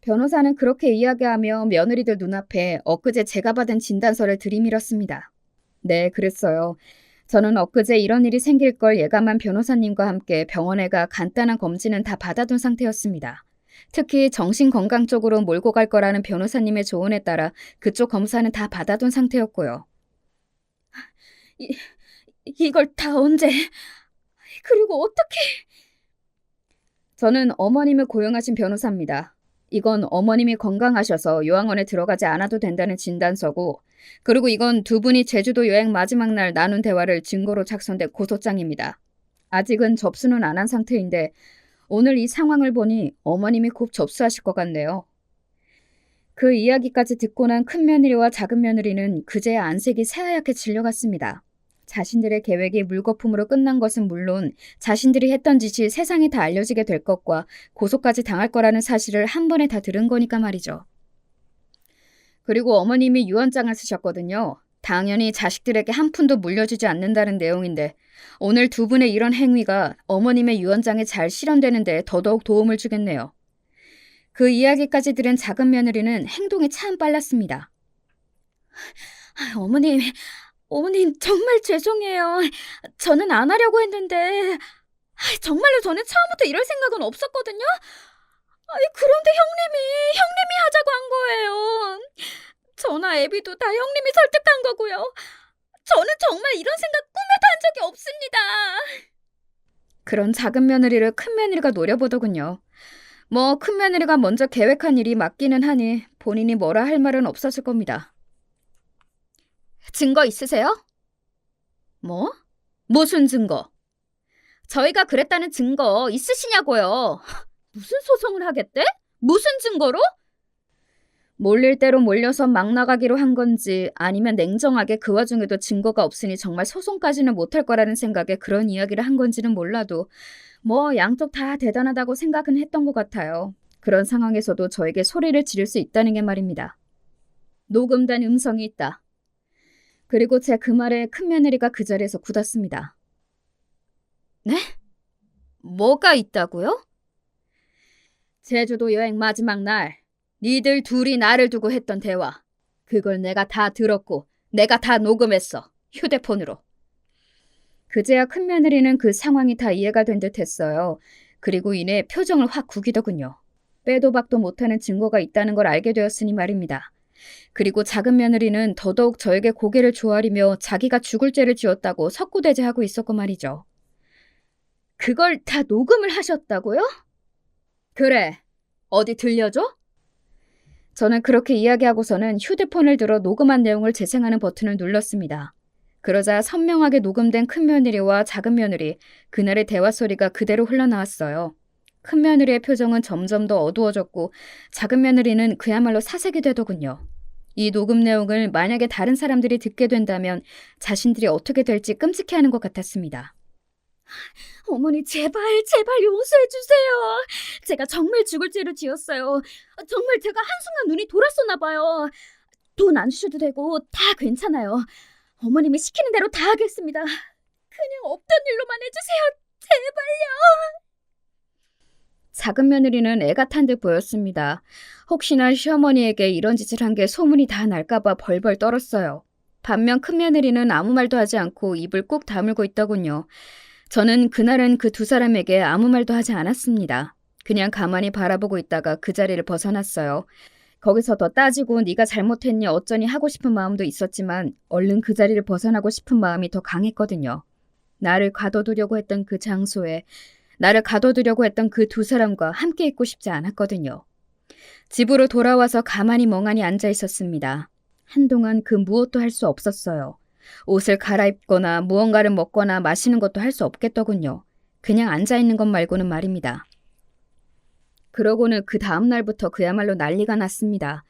A: 변호사는 그렇게 이야기하며 며느리들 눈앞에 엊그제 제가 받은 진단서를 들이밀었습니다. 네, 그랬어요. 저는 엊그제 이런 일이 생길 걸 예감한 변호사님과 함께 병원에 가 간단한 검진은 다 받아둔 상태였습니다. 특히 정신건강 쪽으로 몰고 갈 거라는 변호사님의 조언에 따라 그쪽 검사는 다 받아둔 상태였고요. 이걸 다 언제? 그리고 어떻게? 저는 어머님을 고용하신 변호사입니다. 이건 어머님이 건강하셔서 요양원에 들어가지 않아도 된다는 진단서고, 그리고 이건 두 분이 제주도 여행 마지막 날 나눈 대화를 증거로 작성된 고소장입니다. 아직은 접수는 안 한 상태인데 오늘 이 상황을 보니 어머님이 곧 접수하실 것 같네요. 그 이야기까지 듣고 난 큰며느리와 작은며느리는 그제야 안색이 새하얗게 질려갔습니다. 자신들의 계획이 물거품으로 끝난 것은 물론 자신들이 했던 짓이 세상에 다 알려지게 될 것과 고소까지 당할 거라는 사실을 한 번에 다 들은 거니까 말이죠. 그리고 어머님이 유언장을 쓰셨거든요. 당연히 자식들에게 한 푼도 물려주지 않는다는 내용인데 오늘 두 분의 이런 행위가 어머님의 유언장에 잘 실현되는 데 더더욱 도움을 주겠네요. 그 이야기까지 들은 작은 며느리는 행동이 참 빨랐습니다. 어머님 정말 죄송해요. 저는 안 하려고 했는데 정말로 저는 처음부터 이럴 생각은 없었거든요. 그런데 형님이 하자고 한 거예요. 저나 애비도 다 형님이 설득한 거고요. 저는 정말 이런 생각 꿈에도 한 적이 없습니다. 그런 작은 며느리를 큰 며느리가 노려보더군요. 뭐 큰 며느리가 먼저 계획한 일이 맞기는 하니 본인이 뭐라 할 말은 없었을 겁니다. 증거 있으세요? 뭐? 무슨 증거? 저희가 그랬다는 증거 있으시냐고요. 무슨 소송을 하겠대? 무슨 증거로? 몰릴 대로 몰려서 막 나가기로 한 건지 아니면 냉정하게 그 와중에도 증거가 없으니 정말 소송까지는 못할 거라는 생각에 그런 이야기를 한 건지는 몰라도 뭐 양쪽 다 대단하다고 생각은 했던 것 같아요. 그런 상황에서도 저에게 소리를 지를 수 있다는 게 말입니다. 녹음된 음성이 있다. 그리고 제 그 말에 큰며느리가 그 자리에서 굳었습니다. 네? 뭐가 있다고요? 제주도 여행 마지막 날 니들 둘이 나를 두고 했던 대화. 그걸 내가 다 들었고 내가 다 녹음했어. 휴대폰으로. 그제야 큰며느리는 그 상황이 다 이해가 된 듯 했어요. 그리고 이내 표정을 확 구기더군요. 빼도 박도 못하는 증거가 있다는 걸 알게 되었으니 말입니다. 그리고 작은 며느리는 더더욱 저에게 고개를 조아리며 자기가 죽을 죄를 지었다고 석구대죄하고 있었고 말이죠. 그걸 다 녹음을 하셨다고요? 그래. 어디 들려줘? 저는 그렇게 이야기하고서는 휴대폰을 들어 녹음한 내용을 재생하는 버튼을 눌렀습니다. 그러자 선명하게 녹음된 큰며느리와 작은 며느리, 그날의 대화 소리가 그대로 흘러나왔어요. 큰며느리의 표정은 점점 더 어두워졌고 작은 며느리는 그야말로 사색이 되더군요. 이 녹음 내용을 만약에 다른 사람들이 듣게 된다면 자신들이 어떻게 될지 끔찍해하는 것 같았습니다. 어머니 제발 용서해 주세요. 제가 정말 죽을 죄를 지었어요. 정말 제가 한순간 눈이 돌았었나 봐요. 돈 안 주셔도 되고 다 괜찮아요. 어머님이 시키는 대로 다 하겠습니다. 그냥 없던 일로만 해주세요. 제발요. 작은 며느리는 애가 탄 듯 보였습니다. 혹시나 시어머니에게 이런 짓을 한 게 소문이 다 날까봐 벌벌 떨었어요. 반면 큰 며느리는 아무 말도 하지 않고 입을 꾹 다물고 있더군요. 저는 그날은 그 두 사람에게 아무 말도 하지 않았습니다. 그냥 가만히 바라보고 있다가 그 자리를 벗어났어요. 거기서 더 따지고 네가 잘못했니 어쩌니 하고 싶은 마음도 있었지만 얼른 그 자리를 벗어나고 싶은 마음이 더 강했거든요. 나를 가둬두려고 했던 그 장소에 나를 가둬두려고 했던 그 두 사람과 함께 있고 싶지 않았거든요. 집으로 돌아와서 가만히 멍하니 앉아 있었습니다. 한동안 그 무엇도 할 수 없었어요. 옷을 갈아입거나 무언가를 먹거나 마시는 것도 할 수 없겠더군요. 그냥 앉아있는 것 말고는 말입니다. 그러고는 그 다음 날부터 그야말로 난리가 났습니다.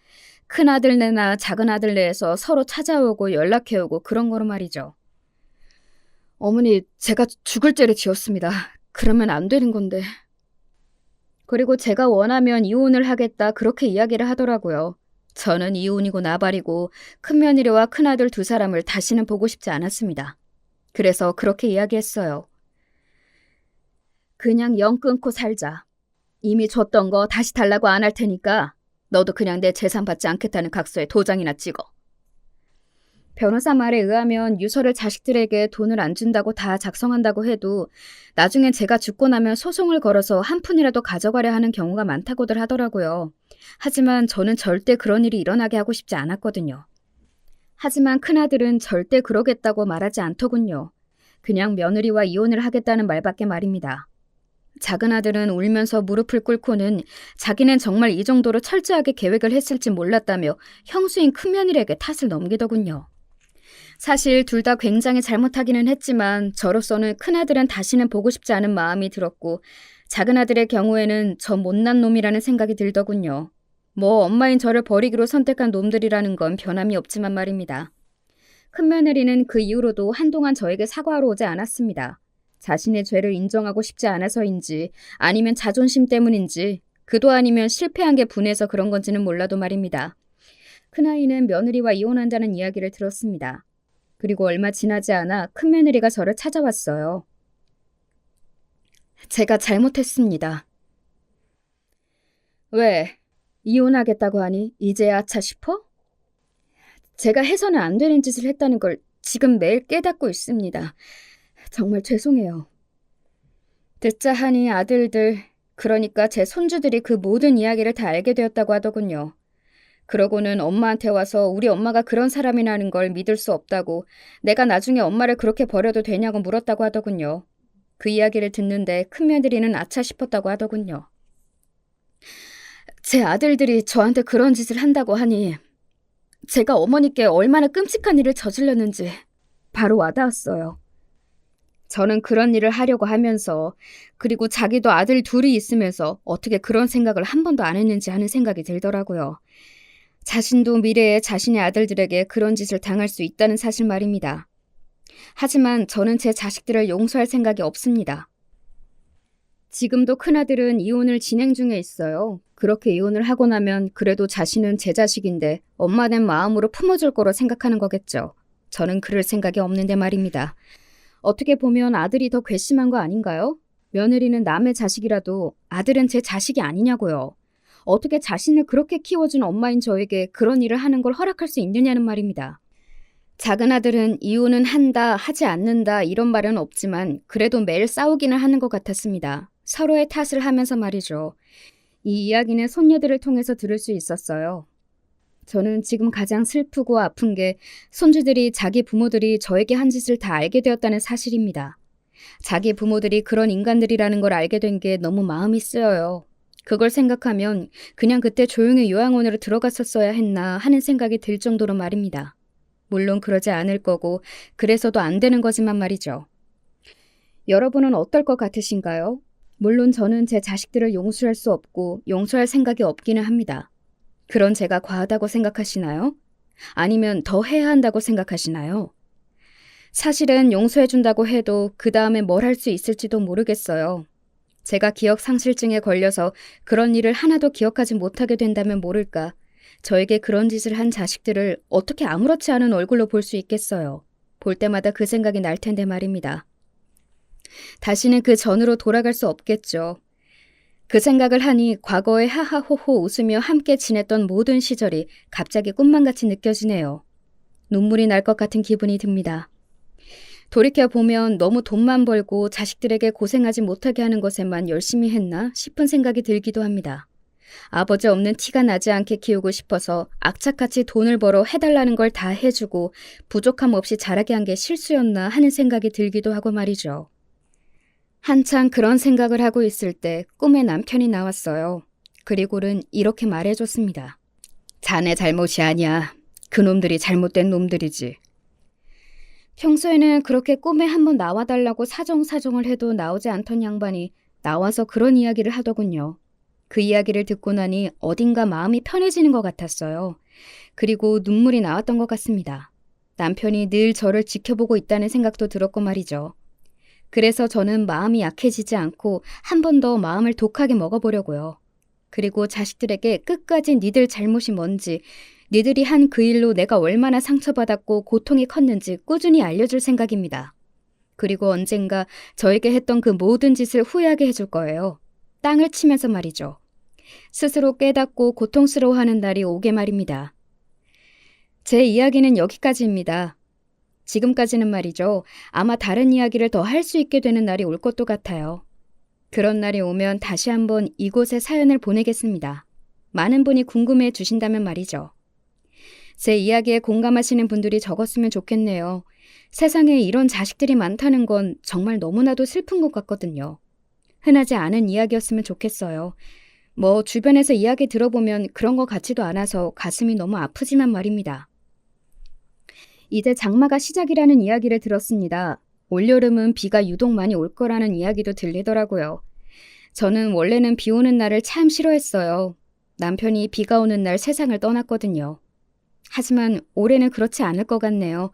A: 큰아들네나 작은아들네에서 서로 찾아오고 연락해오고 그런 거로 말이죠. 어머니, 제가 죽을 죄를 지었습니다. 그러면 안 되는 건데. 그리고 제가 원하면 이혼을 하겠다 그렇게 이야기를 하더라고요. 저는 이혼이고 나발이고 큰며느리와 큰아들 두 사람을 다시는 보고 싶지 않았습니다. 그래서 그렇게 이야기했어요. 그냥 영 끊고 살자. 이미 줬던 거 다시 달라고 안 할 테니까 너도 그냥 내 재산 받지 않겠다는 각서에 도장이나 찍어. 변호사 말에 의하면 유서를 자식들에게 돈을 안 준다고 다 작성한다고 해도 나중엔 제가 죽고 나면 소송을 걸어서 한 푼이라도 가져가려 하는 경우가 많다고들 하더라고요. 하지만 저는 절대 그런 일이 일어나게 하고 싶지 않았거든요. 하지만 큰아들은 절대 그러겠다고 말하지 않더군요. 그냥 며느리와 이혼을 하겠다는 말밖에 말입니다. 작은아들은 울면서 무릎을 꿇고는 자기는 정말 이 정도로 철저하게 계획을 했을지 몰랐다며 형수인 큰며느리에게 탓을 넘기더군요. 사실 둘 다 굉장히 잘못하기는 했지만 저로서는 큰아들은 다시는 보고 싶지 않은 마음이 들었고 작은아들의 경우에는 저 못난 놈이라는 생각이 들더군요. 뭐 엄마인 저를 버리기로 선택한 놈들이라는 건 변함이 없지만 말입니다. 큰며느리는 그 이후로도 한동안 저에게 사과하러 오지 않았습니다. 자신의 죄를 인정하고 싶지 않아서인지 아니면 자존심 때문인지 그도 아니면 실패한 게 분해서 그런 건지는 몰라도 말입니다. 큰아이는 며느리와 이혼한다는 이야기를 들었습니다. 그리고 얼마 지나지 않아 큰며느리가 저를 찾아왔어요. 제가 잘못했습니다. 왜? 이혼하겠다고 하니 이제야 아차 싶어? 제가 해서는 안 되는 짓을 했다는 걸 지금 매일 깨닫고 있습니다. 정말 죄송해요. 듣자 하니 아들들, 그러니까 제 손주들이 그 모든 이야기를 다 알게 되었다고 하더군요. 그러고는 엄마한테 와서 우리 엄마가 그런 사람이라는 걸 믿을 수 없다고 내가 나중에 엄마를 그렇게 버려도 되냐고 물었다고 하더군요. 그 이야기를 듣는데 큰며느리는 아차 싶었다고 하더군요. 제 아들들이 저한테 그런 짓을 한다고 하니 제가 어머니께 얼마나 끔찍한 일을 저질렀는지 바로 와닿았어요. 저는 그런 일을 하려고 하면서 그리고 자기도 아들 둘이 있으면서 어떻게 그런 생각을 한 번도 안 했는지 하는 생각이 들더라고요. 자신도 미래에 자신의 아들들에게 그런 짓을 당할 수 있다는 사실 말입니다. 하지만 저는 제 자식들을 용서할 생각이 없습니다. 지금도 큰아들은 이혼을 진행 중에 있어요. 그렇게 이혼을 하고 나면 그래도 자신은 제 자식인데 엄마 된 마음으로 품어줄 거로 생각하는 거겠죠. 저는 그럴 생각이 없는데 말입니다. 어떻게 보면 아들이 더 괘씸한 거 아닌가요? 며느리는 남의 자식이라도 아들은 제 자식이 아니냐고요. 어떻게 자신을 그렇게 키워준 엄마인 저에게 그런 일을 하는 걸 허락할 수 있느냐는 말입니다. 작은 아들은 이혼은 한다, 하지 않는다 이런 말은 없지만 그래도 매일 싸우기는 하는 것 같았습니다. 서로의 탓을 하면서 말이죠. 이 이야기는 손녀들을 통해서 들을 수 있었어요. 저는 지금 가장 슬프고 아픈 게 손주들이 자기 부모들이 저에게 한 짓을 다 알게 되었다는 사실입니다. 자기 부모들이 그런 인간들이라는 걸 알게 된 게 너무 마음이 쓰여요. 그걸 생각하면 그냥 그때 조용히 요양원으로 들어갔었어야 했나 하는 생각이 들 정도로 말입니다. 물론 그러지 않을 거고 그래서도 안 되는 거지만 말이죠. 여러분은 어떨 것 같으신가요? 물론 저는 제 자식들을 용서할 수 없고 용서할 생각이 없기는 합니다. 그런 제가 과하다고 생각하시나요? 아니면 더 해야 한다고 생각하시나요? 사실은 용서해준다고 해도 그 다음에 뭘 할 수 있을지도 모르겠어요. 제가 기억 상실증에 걸려서 그런 일을 하나도 기억하지 못하게 된다면 모를까. 저에게 그런 짓을 한 자식들을 어떻게 아무렇지 않은 얼굴로 볼 수 있겠어요. 볼 때마다 그 생각이 날 텐데 말입니다. 다시는 그 전으로 돌아갈 수 없겠죠. 그 생각을 하니 과거에 하하호호 웃으며 함께 지냈던 모든 시절이 갑자기 꿈만같이 느껴지네요. 눈물이 날 것 같은 기분이 듭니다. 돌이켜보면 너무 돈만 벌고 자식들에게 고생하지 못하게 하는 것에만 열심히 했나 싶은 생각이 들기도 합니다. 아버지 없는 티가 나지 않게 키우고 싶어서 악착같이 돈을 벌어 해달라는 걸 다 해주고 부족함 없이 자라게 한 게 실수였나 하는 생각이 들기도 하고 말이죠. 한창 그런 생각을 하고 있을 때 꿈에 남편이 나왔어요. 그리고는 이렇게 말해줬습니다. 자네 잘못이 아니야. 그놈들이 잘못된 놈들이지. 평소에는 그렇게 꿈에 한번 나와달라고 사정사정을 해도 나오지 않던 양반이 나와서 그런 이야기를 하더군요. 그 이야기를 듣고 나니 어딘가 마음이 편해지는 것 같았어요. 그리고 눈물이 나왔던 것 같습니다. 남편이 늘 저를 지켜보고 있다는 생각도 들었고 말이죠. 그래서 저는 마음이 약해지지 않고 한 번 더 마음을 독하게 먹어보려고요. 그리고 자식들에게 끝까지 니들 잘못이 뭔지, 니들이 한 그 일로 내가 얼마나 상처받았고 고통이 컸는지 꾸준히 알려줄 생각입니다. 그리고 언젠가 저에게 했던 그 모든 짓을 후회하게 해줄 거예요. 땅을 치면서 말이죠. 스스로 깨닫고 고통스러워하는 날이 오게 말입니다. 제 이야기는 여기까지입니다. 지금까지는 말이죠. 아마 다른 이야기를 더 할 수 있게 되는 날이 올 것도 같아요. 그런 날이 오면 다시 한번 이곳에 사연을 보내겠습니다. 많은 분이 궁금해 주신다면 말이죠. 제 이야기에 공감하시는 분들이 적었으면 좋겠네요. 세상에 이런 자식들이 많다는 건 정말 너무나도 슬픈 것 같거든요. 흔하지 않은 이야기였으면 좋겠어요. 주변에서 이야기 들어보면 그런 것 같지도 않아서 가슴이 너무 아프지만 말입니다. 이제 장마가 시작이라는 이야기를 들었습니다. 올여름은 비가 유독 많이 올 거라는 이야기도 들리더라고요. 저는 원래는 비 오는 날을 참 싫어했어요. 남편이 비가 오는 날 세상을 떠났거든요. 하지만 올해는 그렇지 않을 것 같네요.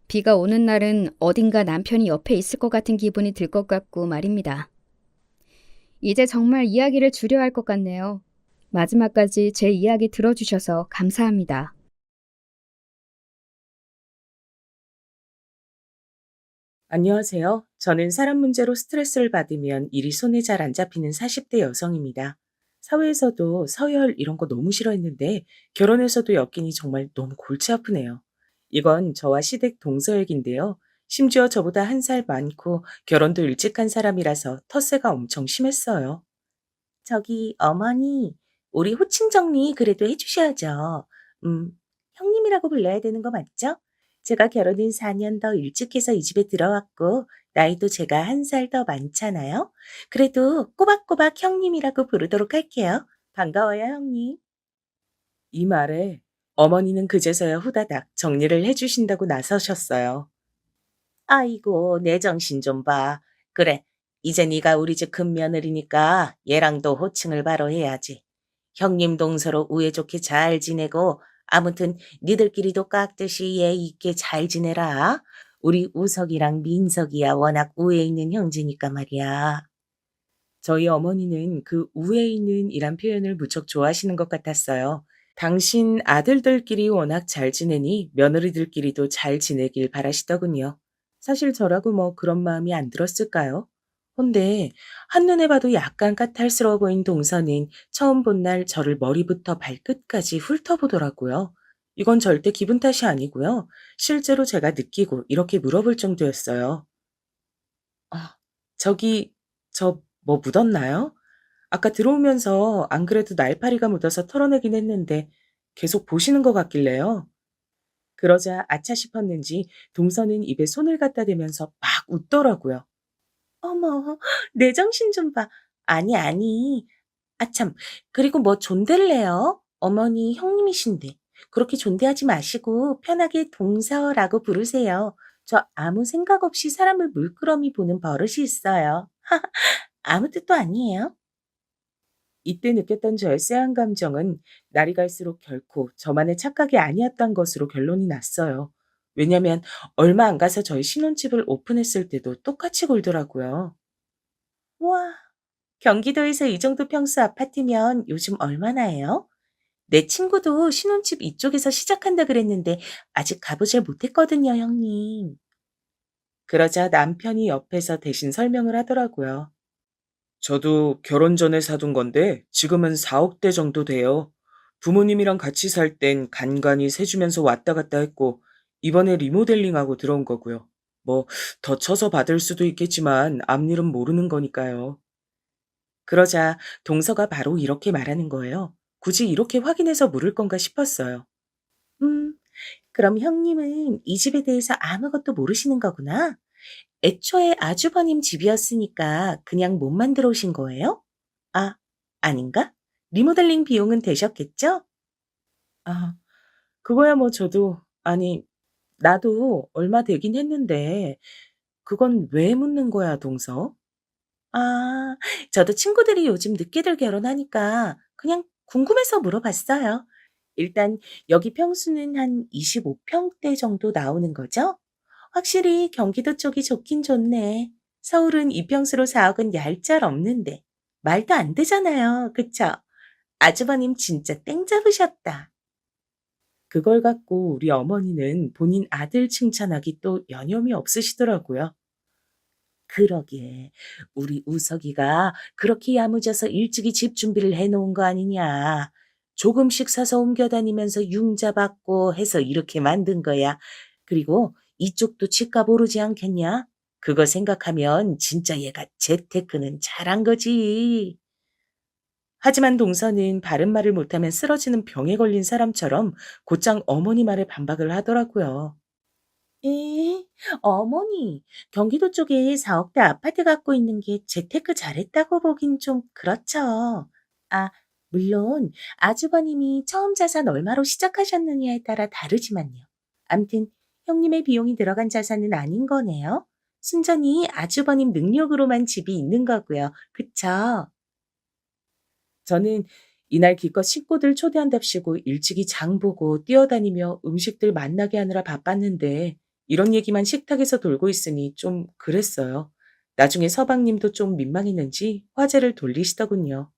A: 비가 오는 날은 어딘가 남편이 옆에 있을 것 같은 기분이 들 것 같고 말입니다. 이제 정말 이야기를 줄여야 할 것 같네요. 마지막까지 제 이야기 들어주셔서 감사합니다.
B: 안녕하세요. 저는 사람 문제로 스트레스를 받으면 일이 손에 잘 안 잡히는 40대 여성입니다. 사회에서도 서열 이런 거 너무 싫어했는데 결혼해서도 엮이니 정말 너무 골치 아프네요. 이건 저와 시댁 동서역인데요. 심지어 저보다 한 살 많고 결혼도 일찍 한 사람이라서 텃세가 엄청 심했어요. 저기 어머니, 우리 호칭 정리 그래도 해주셔야죠. 음, 형님이라고 불러야 되는 거 맞죠? 제가 결혼은 4년 더 일찍 해서 이 집에 들어왔고, 나이도 제가 한 살 더 많잖아요. 그래도 꼬박꼬박 형님이라고 부르도록 할게요. 반가워요, 형님. 이 말에 어머니는 그제서야 후다닥 정리를 해주신다고 나서셨어요. 아이고, 내 정신 좀 봐. 그래, 이제 네가 우리 집 큰며느리니까 얘랑도 호칭을 바로 해야지. 형님 동서로 우애 좋게 잘 지내고 아무튼 니들끼리도 깍듯이 예의 있게 잘 지내라. 우리 우석이랑 민석이야 워낙 우애 있는 형제니까 말이야. 저희 어머니는 그 우애 있는 이란 표현을 무척 좋아하시는 것 같았어요. 당신 아들들끼리 워낙 잘 지내니 며느리들끼리도 잘 지내길 바라시더군요. 사실 저라고 뭐 그런 마음이 안 들었을까요? 근데 한눈에 봐도 약간 까탈스러워 보인 동서는 처음 본 날 저를 머리부터 발끝까지 훑어보더라고요. 이건 절대 기분 탓이 아니고요. 실제로 제가 느끼고 이렇게 물어볼 정도였어요. 아, 저기, 저 뭐 묻었나요? 아까 들어오면서 안 그래도 날파리가 묻어서 털어내긴 했는데 계속 보시는 것 같길래요. 그러자 아차 싶었는지 동서는 입에 손을 갖다 대면서 막 웃더라고요. 어머, 내 정신 좀 봐. 아니, 아니. 아참, 그리고 뭐 존대를 해요? 어머니 형님이신데. 그렇게 존대하지 마시고 편하게 동서라고 부르세요. 저 아무 생각 없이 사람을 물끄러미 보는 버릇이 있어요. 아무 뜻도 아니에요. 이때 느꼈던 저의 쎄한 감정은 날이 갈수록 결코 저만의 착각이 아니었던 것으로 결론이 났어요. 왜냐면 얼마 안 가서 저희 신혼집을 오픈했을 때도 똑같이 굴더라고요. 와, 경기도에서 이 정도 평수 아파트면 요즘 얼마나 해요? 내 친구도 신혼집 이쪽에서 시작한다 그랬는데 아직 가보질 못했거든요, 형님. 그러자 남편이 옆에서 대신 설명을 하더라고요. 저도 결혼 전에 사둔 건데 지금은 4억대 정도 돼요. 부모님이랑 같이 살 땐 간간히 세주면서 왔다 갔다 했고 이번에 리모델링하고 들어온 거고요. 뭐 더 쳐서 받을 수도 있겠지만 앞일은 모르는 거니까요. 그러자 동서가 바로 이렇게 말하는 거예요. 굳이 이렇게 확인해서 물을 건가 싶었어요. 음, 그럼 형님은 이 집에 대해서 아무것도 모르시는 거구나. 애초에 아주버님 집이었으니까 그냥 몸만 들어오신 거예요? 아, 아닌가? 리모델링 비용은 되셨겠죠? 아, 그거야 뭐 저도, 아니, 나도 얼마 되긴 했는데, 그건 왜 묻는 거야, 동서? 아, 저도 친구들이 요즘 늦게들 결혼하니까 그냥 궁금해서 물어봤어요. 일단 여기 평수는 한 25평대 정도 나오는 거죠? 확실히 경기도 쪽이 좋긴 좋네. 서울은 이평수로 4억은 얄짤 없는데. 말도 안 되잖아요. 그쵸? 아주버님 진짜 땡 잡으셨다. 그걸 갖고 우리 어머니는 본인 아들 칭찬하기 또 여념이 없으시더라고요. 그러게. 우리 우석이가 그렇게 야무져서 일찍이 집 준비를 해 놓은 거 아니냐. 조금씩 사서 옮겨 다니면서 융자 받고 해서 이렇게 만든 거야. 그리고 이쪽도 집값 오르지 않겠냐? 그거 생각하면 진짜 얘가 재테크는 잘한 거지. 하지만 동서는 바른 말을 못하면 쓰러지는 병에 걸린 사람처럼 곧장 어머니 말에 반박을 하더라고요. 에? 어머니, 경기도 쪽에 4억대 아파트 갖고 있는 게 재테크 잘했다고 보긴 좀 그렇죠. 아, 물론 아주버님이 처음 자산 얼마로 시작하셨느냐에 따라 다르지만요. 암튼 형님의 비용이 들어간 자산은 아닌 거네요. 순전히 아주버님 능력으로만 집이 있는 거고요. 그쵸? 저는 이날 기껏 식구들 초대한답시고 일찍이 장 보고 뛰어다니며 음식들 만나게 하느라 바빴는데 이런 얘기만 식탁에서 돌고 있으니 좀 그랬어요. 나중에 서방님도 좀 민망했는지 화제를 돌리시더군요.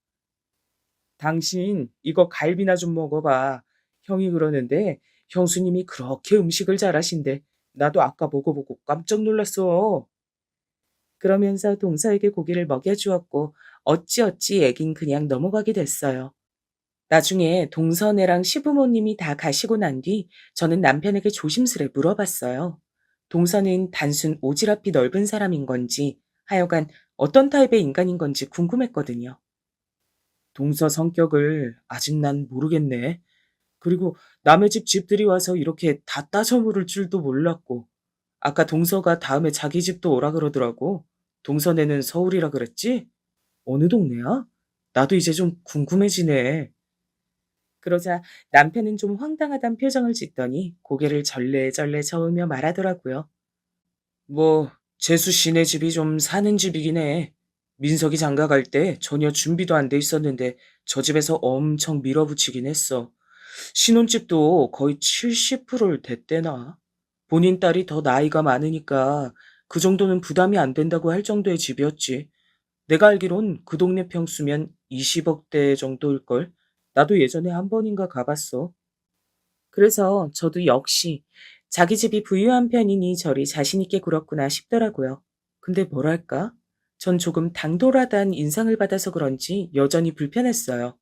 B: 당신 이거 갈비나 좀 먹어봐. 형이 그러는데 형수님이 그렇게 음식을 잘하신대. 나도 아까 먹어보고 깜짝 놀랐어. 그러면서 동서에게 고기를 먹여주었고 어찌어찌 얘긴 그냥 넘어가게 됐어요. 나중에 동서네랑 시부모님이 다 가시고 난 뒤 저는 남편에게 조심스레 물어봤어요. 동서는 단순 오지랖이 넓은 사람인 건지 하여간 어떤 타입의 인간인 건지 궁금했거든요. 동서 성격을 아직 난 모르겠네. 그리고 남의 집 집들이 와서 이렇게 다 따져 물을 줄도 몰랐고 아까 동서가 다음에 자기 집도 오라 그러더라고. 동서네는 서울이라 그랬지? 어느 동네야? 나도 이제 좀 궁금해지네. 그러자 남편은 좀 황당하단 표정을 짓더니 고개를 절레절레 저으며 말하더라고요. 뭐, 재수 씨네 집이 좀 사는 집이긴 해. 민석이 장가 갈 때 전혀 준비도 안 돼 있었는데 저 집에서 엄청 밀어붙이긴 했어. 신혼집도 거의 70%를 댔대나. 본인 딸이 더 나이가 많으니까 그 정도는 부담이 안 된다고 할 정도의 집이었지. 내가 알기론 그 동네 평수면 20억대 정도일걸. 나도 예전에 한 번인가 가봤어. 그래서 저도 역시 자기 집이 부유한 편이니 저리 자신있게 굴었구나 싶더라고요. 근데 뭐랄까? 전 조금 당돌하다는 인상을 받아서 그런지 여전히 불편했어요.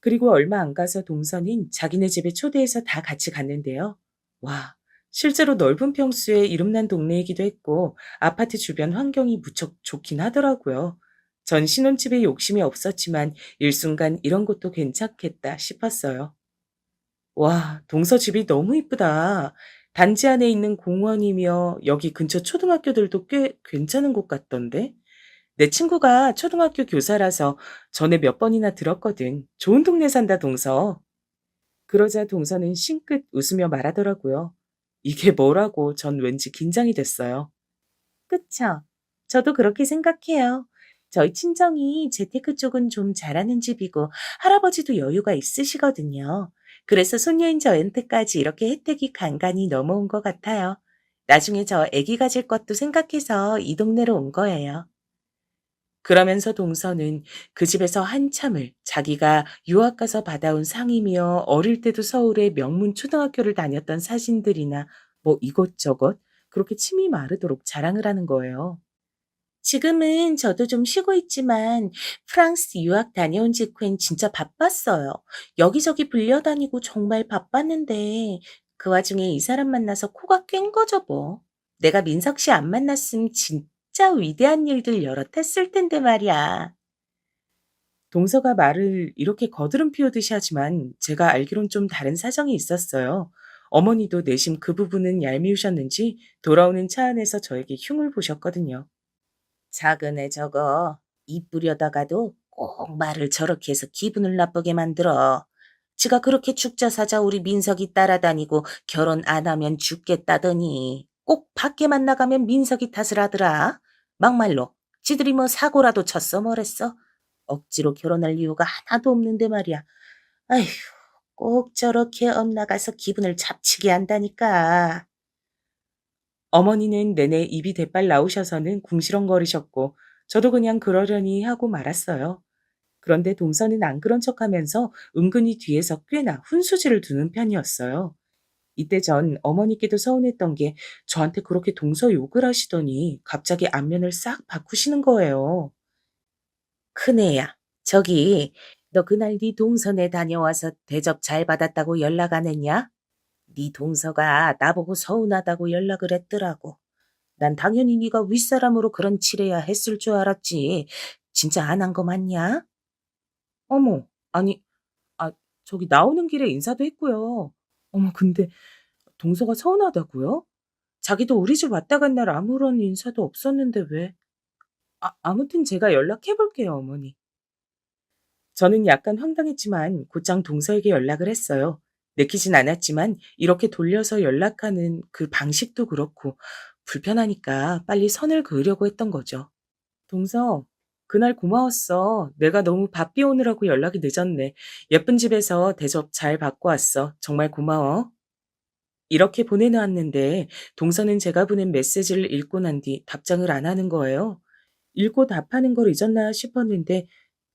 B: 그리고 얼마 안 가서 동선인 자기네 집에 초대해서 다 같이 갔는데요. 와, 실제로 넓은 평수에 이름난 동네이기도 했고 아파트 주변 환경이 무척 좋긴 하더라고요. 전 신혼집에 욕심이 없었지만 일순간 이런 곳도 괜찮겠다 싶었어요. 와, 동서 집이 너무 이쁘다. 단지 안에 있는 공원이며 여기 근처 초등학교들도 꽤 괜찮은 곳 같던데? 내 친구가 초등학교 교사라서 전에 몇 번이나 들었거든. 좋은 동네 산다, 동서. 그러자 동서는 싱긋 웃으며 말하더라고요. 이게 뭐라고 전 왠지 긴장이 됐어요. 그쵸. 저도 그렇게 생각해요. 저희 친정이 재테크 쪽은 좀 잘하는 집이고 할아버지도 여유가 있으시거든요. 그래서 손녀인 저한테까지 이렇게 혜택이 간간히 넘어온 것 같아요. 나중에 저 아기 가질 것도 생각해서 이 동네로 온 거예요. 그러면서 동서는 그 집에서 한참을 자기가 유학 가서 받아온 상이며 어릴 때도 서울의 명문 초등학교를 다녔던 사진들이나 뭐 이것저것 그렇게 침이 마르도록 자랑을 하는 거예요. 지금은 저도 좀 쉬고 있지만 프랑스 유학 다녀온 직후엔 진짜 바빴어요. 여기저기 불려다니고 정말 바빴는데 그 와중에 이 사람 만나서 코가 깬 거죠 뭐. 내가 민석 씨 안 만났으면 진짜 위대한 일들 여럿 했을 텐데 말이야. 동서가 말을 이렇게 거드름 피우듯이 하지만 제가 알기론 좀 다른 사정이 있었어요. 어머니도 내심 그 부분은 얄미우셨는지 돌아오는 차 안에서 저에게 흉을 보셨거든요. 작은 애 저거 이쁘려다가도 꼭 말을 저렇게 해서 기분을 나쁘게 만들어. 지가 그렇게 죽자사자 우리 민석이 따라다니고 결혼 안 하면 죽겠다더니 꼭 밖에만 나가면 민석이 탓을 하더라. 막말로 지들이 뭐 사고라도 쳤어 뭐랬어. 억지로 결혼할 이유가 하나도 없는데 말이야. 아휴, 꼭 저렇게 엇나가서 기분을 잡치게 한다니까. 어머니는 내내 입이 대빨 나오셔서는 궁시렁거리셨고 저도 그냥 그러려니 하고 말았어요. 그런데 동서는 안 그런 척하면서 은근히 뒤에서 꽤나 훈수지를 두는 편이었어요. 이때 전 어머니께도 서운했던 게 저한테 그렇게 동서 욕을 하시더니 갑자기 안면을 싹 바꾸시는 거예요. 큰애야, 저기 너 그날 네 동서네 다녀와서 대접 잘 받았다고 연락 안 했냐? 네 동서가 나보고 서운하다고 연락을 했더라고. 난 당연히 네가 윗사람으로 그런 칠해야 했을 줄 알았지. 진짜 안 한 거 맞냐? 어머, 아니, 아, 저기 나오는 길에 인사도 했고요. 어머, 근데 동서가 서운하다고요? 자기도 우리 집 왔다 간 날 아무런 인사도 없었는데 왜? 아무튼 제가 연락해 볼게요, 어머니. 저는 약간 황당했지만 곧장 동서에게 연락을 했어요. 내키진 않았지만 이렇게 돌려서 연락하는 그 방식도 그렇고 불편하니까 빨리 선을 그으려고 했던 거죠. 동서, 그날 고마웠어. 내가 너무 바삐 오느라고 연락이 늦었네. 예쁜 집에서 대접 잘 받고 왔어. 정말 고마워. 이렇게 보내놓았는데 동서는 제가 보낸 메시지를 읽고 난 뒤 답장을 안 하는 거예요. 읽고 답하는 걸 잊었나 싶었는데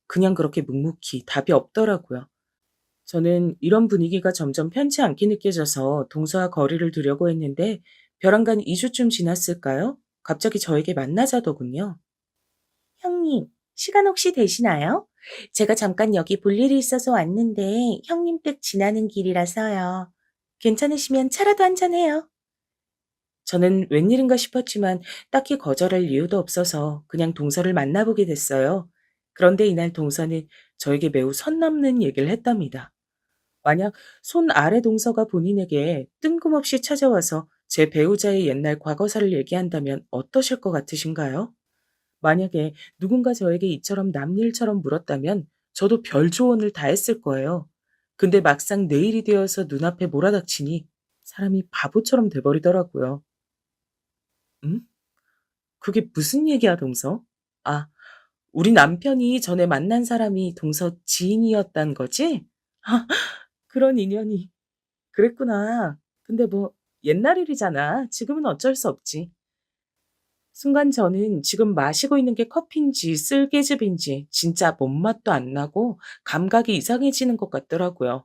B: 그냥 그렇게 묵묵히 답이 없더라고요. 저는 이런 분위기가 점점 편치 않게 느껴져서 동서와 거리를 두려고 했는데 벼랑간 2주쯤 지났을까요? 갑자기 저에게 만나자더군요. 형님, 시간 혹시 되시나요? 제가 잠깐 여기 볼 일이 있어서 왔는데 형님 댁 지나는 길이라서요. 괜찮으시면 차라도 한잔해요. 저는 웬일인가 싶었지만 딱히 거절할 이유도 없어서 그냥 동서를 만나보게 됐어요. 그런데 이날 동서는 저에게 매우 선 넘는 얘기를 했답니다. 만약 손 아래 동서가 본인에게 뜬금없이 찾아와서 제 배우자의 옛날 과거사를 얘기한다면 어떠실 것 같으신가요? 만약에 누군가 저에게 이처럼 남일처럼 물었다면 저도 별 조언을 다 했을 거예요. 근데 막상 내일이 되어서 눈앞에 몰아닥치니 사람이 바보처럼 돼버리더라고요. 응? 그게 무슨 얘기야, 동서? 아, 우리 남편이 전에 만난 사람이 동서 지인이었단 거지? 아, 그런 인연이. 그랬구나. 근데 뭐 옛날 일이잖아. 지금은 어쩔 수 없지. 순간 저는 지금 마시고 있는 게 커피인지 쓸개즙인지 진짜 뭔 맛도 안 나고 감각이 이상해지는 것 같더라고요.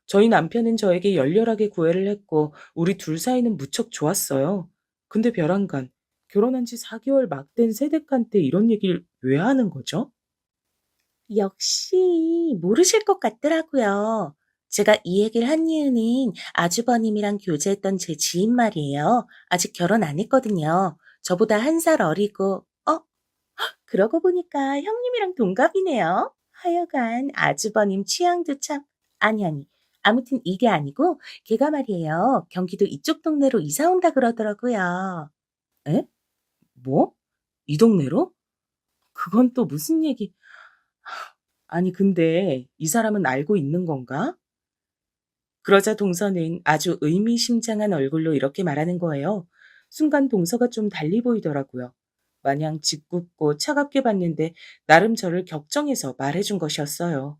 B: 저희 남편은 저에게 열렬하게 구애를 했고 우리 둘 사이는 무척 좋았어요. 근데 벼랑간, 결혼한 지 4개월 막 된 새댁한테 이런 얘기를 왜 하는 거죠? 역시 모르실 것 같더라고요. 제가 이 얘기를 한 이유는 아주버님이랑 교제했던 제 지인 말이에요. 아직 결혼 안 했거든요. 저보다 1살 어리고, 그러고 보니까 형님이랑 동갑이네요. 하여간 아주버님 취향도 참, 아니. 아무튼 이게 아니고, 걔가 말이에요. 경기도 이쪽 동네로 이사 온다 그러더라고요. 에? 뭐? 이 동네로? 그건 또 무슨 얘기? 아니, 근데 이 사람은 알고 있는 건가? 그러자 동서는 아주 의미심장한 얼굴로 이렇게 말하는 거예요. 순간 동서가 좀 달리 보이더라고요. 마냥 짓궂고 차갑게 봤는데 나름 저를 격정해서 말해준 것이었어요.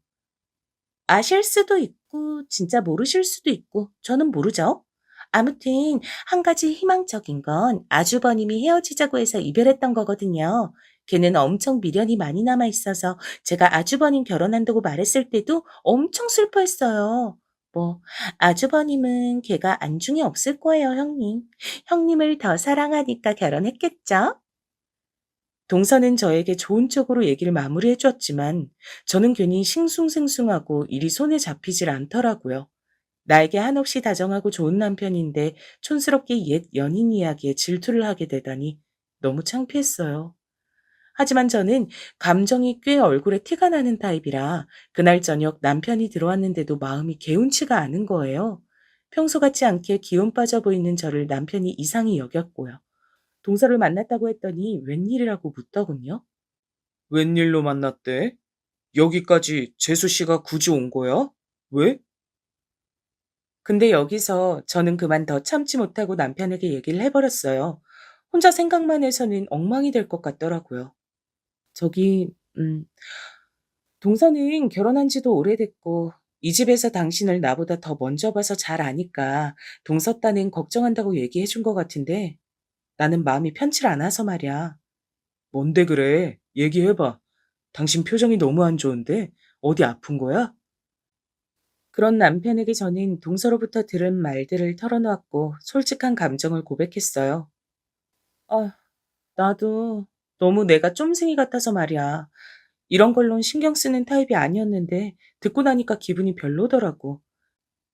B: 아실 수도 있고 진짜 모르실 수도 있고 저는 모르죠. 아무튼 한 가지 희망적인 건 아주버님이 헤어지자고 해서 이별했던 거거든요. 걔는 엄청 미련이 많이 남아 있어서 제가 아주버님 결혼한다고 말했을 때도 엄청 슬퍼했어요. 뭐 아주버님은 걔가 안중에 없을 거예요, 형님. 형님을 더 사랑하니까 결혼했겠죠? 동서는 저에게 좋은 쪽으로 얘기를 마무리해 줬지만 저는 괜히 싱숭생숭하고 일이 손에 잡히질 않더라고요. 나에게 한없이 다정하고 좋은 남편인데 촌스럽게 옛 연인 이야기에 질투를 하게 되다니 너무 창피했어요. 하지만 저는 감정이 꽤 얼굴에 티가 나는 타입이라 그날 저녁 남편이 들어왔는데도 마음이 개운치가 않은 거예요. 평소 같지 않게 기운 빠져 보이는 저를 남편이 이상히 여겼고요. 동서를 만났다고 했더니 웬일이라고 묻더군요. 웬일로 만났대? 여기까지 재수 씨가 굳이 온 거야? 왜? 근데 여기서 저는 그만 더 참지 못하고 남편에게 얘기를 해버렸어요. 혼자 생각만 해서는 엉망이 될 것 같더라고요. 저기, 동서는 결혼한 지도 오래됐고, 이 집에서 당신을 나보다 더 먼저 봐서 잘 아니까 동서 따는 걱정한다고 얘기해 준 것 같은데 나는 마음이 편치 않아서 말이야. 뭔데 그래? 얘기해봐. 당신 표정이 너무 안 좋은데? 어디 아픈 거야? 그런 남편에게 저는 동서로부터 들은 말들을 털어놓았고 솔직한 감정을 고백했어요. 아, 나도 너무 내가 쫌생이 같아서 말이야. 이런 걸론 신경 쓰는 타입이 아니었는데 듣고 나니까 기분이 별로더라고.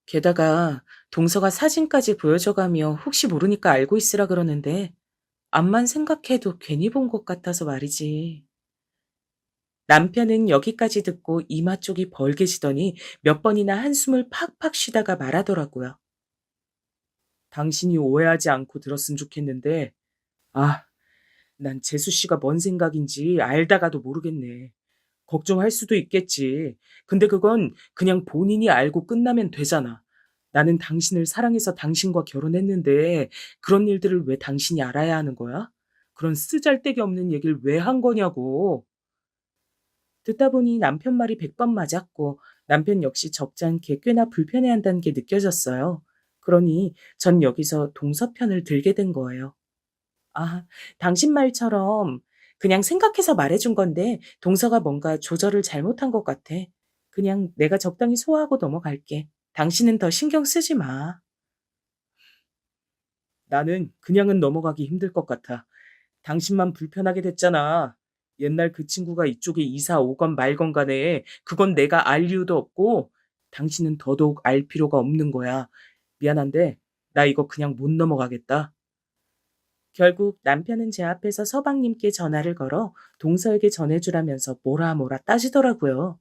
B: 게다가 동서가 사진까지 보여줘가며 혹시 모르니까 알고 있으라 그러는데 암만 생각해도 괜히 본 것 같아서 말이지. 남편은 여기까지 듣고 이마 쪽이 벌게지더니 몇 번이나 한숨을 팍팍 쉬다가 말하더라고요. 당신이 오해하지 않고 들었으면 좋겠는데, 아, 난 재수 씨가 뭔 생각인지 알다가도 모르겠네. 걱정할 수도 있겠지. 근데 그건 그냥 본인이 알고 끝나면 되잖아. 나는 당신을 사랑해서 당신과 결혼했는데 그런 일들을 왜 당신이 알아야 하는 거야? 그런 쓰잘데기 없는 얘기를 왜 한 거냐고. 듣다 보니 남편 말이 100번 맞았고 남편 역시 적잖게 꽤나 불편해한다는 게 느껴졌어요. 그러니 전 여기서 동서편을 들게 된 거예요. 아, 당신 말처럼 그냥 생각해서 말해준 건데 동서가 뭔가 조절을 잘못한 것 같아. 그냥 내가 적당히 소화하고 넘어갈게. 당신은 더 신경 쓰지 마. 나는 그냥은 넘어가기 힘들 것 같아. 당신만 불편하게 됐잖아. 옛날 그 친구가 이쪽에 이사 오건 말건 간에 그건 내가 알 이유도 없고 당신은 더더욱 알 필요가 없는 거야. 미안한데 나 이거 그냥 못 넘어가겠다. 결국 남편은 제 앞에서 서방님께 전화를 걸어 동서에게 전해주라면서 뭐라 따지더라고요.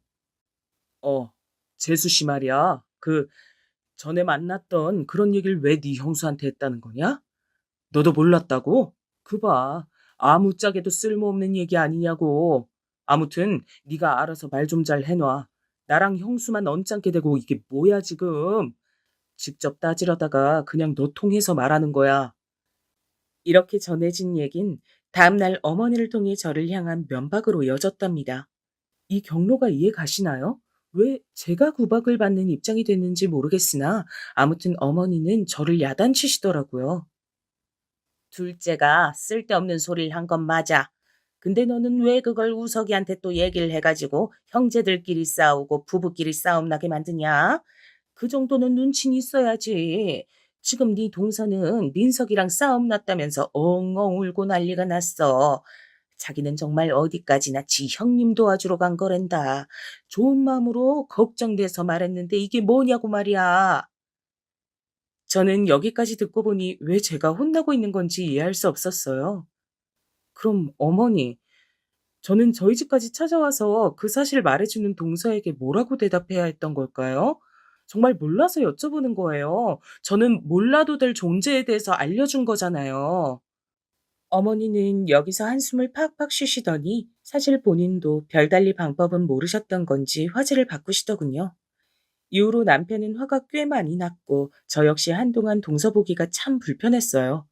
B: 재수 씨 말이야. 전에 만났던 그런 얘기를 왜 네 형수한테 했다는 거냐? 너도 몰랐다고? 그 봐. 아무짝에도 쓸모없는 얘기 아니냐고. 아무튼 네가 알아서 말 좀 잘 해놔. 나랑 형수만 언짢게 되고 이게 뭐야 지금. 직접 따지려다가 그냥 너 통해서 말하는 거야. 이렇게 전해진 얘긴 다음날 어머니를 통해 저를 향한 면박으로 이어졌답니다. 이 경로가 이해 가시나요? 왜 제가 구박을 받는 입장이 됐는지 모르겠으나 아무튼 어머니는 저를 야단치시더라고요. 둘째가 쓸데없는 소리를 한 건 맞아. 근데 너는 왜 그걸 우석이한테 또 얘기를 해가지고 형제들끼리 싸우고 부부끼리 싸움 나게 만드냐? 그 정도는 눈치는 있어야지. 지금 네 동서는 민석이랑 싸움 났다면서 엉엉 울고 난리가 났어. 자기는 정말 어디까지나 지 형님 도와주러 간 거랜다. 좋은 마음으로 걱정돼서 말했는데 이게 뭐냐고 말이야. 저는 여기까지 듣고 보니 왜 제가 혼나고 있는 건지 이해할 수 없었어요. 그럼 어머니, 저는 저희 집까지 찾아와서 그 사실을 말해주는 동서에게 뭐라고 대답해야 했던 걸까요? 정말 몰라서 여쭤보는 거예요. 저는 몰라도 될 존재에 대해서 알려준 거잖아요. 어머니는 여기서 한숨을 팍팍 쉬시더니 사실 본인도 별달리 방법은 모르셨던 건지 화제를 바꾸시더군요. 이후로 남편은 화가 꽤 많이 났고 저 역시 한동안 동서 보기가 참 불편했어요.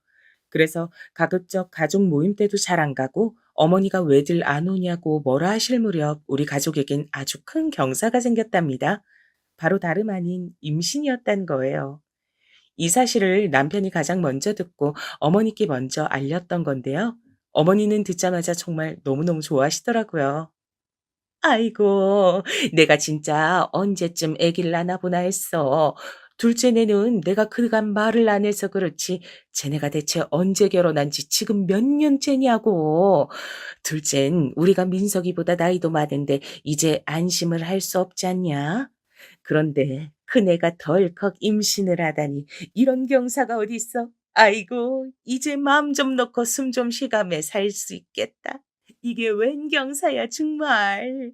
B: 그래서 가급적 가족 모임 때도 잘 안 가고 어머니가 왜들 안 오냐고 뭐라 하실 무렵 우리 가족에겐 아주 큰 경사가 생겼답니다. 바로 다름 아닌 임신이었단 거예요. 이 사실을 남편이 가장 먼저 듣고 어머니께 먼저 알렸던 건데요. 어머니는 듣자마자 정말 너무너무 좋아하시더라고요. 아이고, 내가 진짜 언제쯤 아기를 낳나 보나 했어. 둘째네는 내가 그간 말을 안 해서 그렇지, 쟤네가 대체 언제 결혼한 지 지금 몇 년째냐고. 둘째는 우리가 민석이보다 나이도 많은데 이제 안심을 할 수 없지 않냐? 그런데 큰애가 덜컥 임신을 하다니 이런 경사가 어딨어? 아이고, 이제 마음 좀 놓고 숨 좀 쉬가며 살 수 있겠다. 이게 웬 경사야, 정말.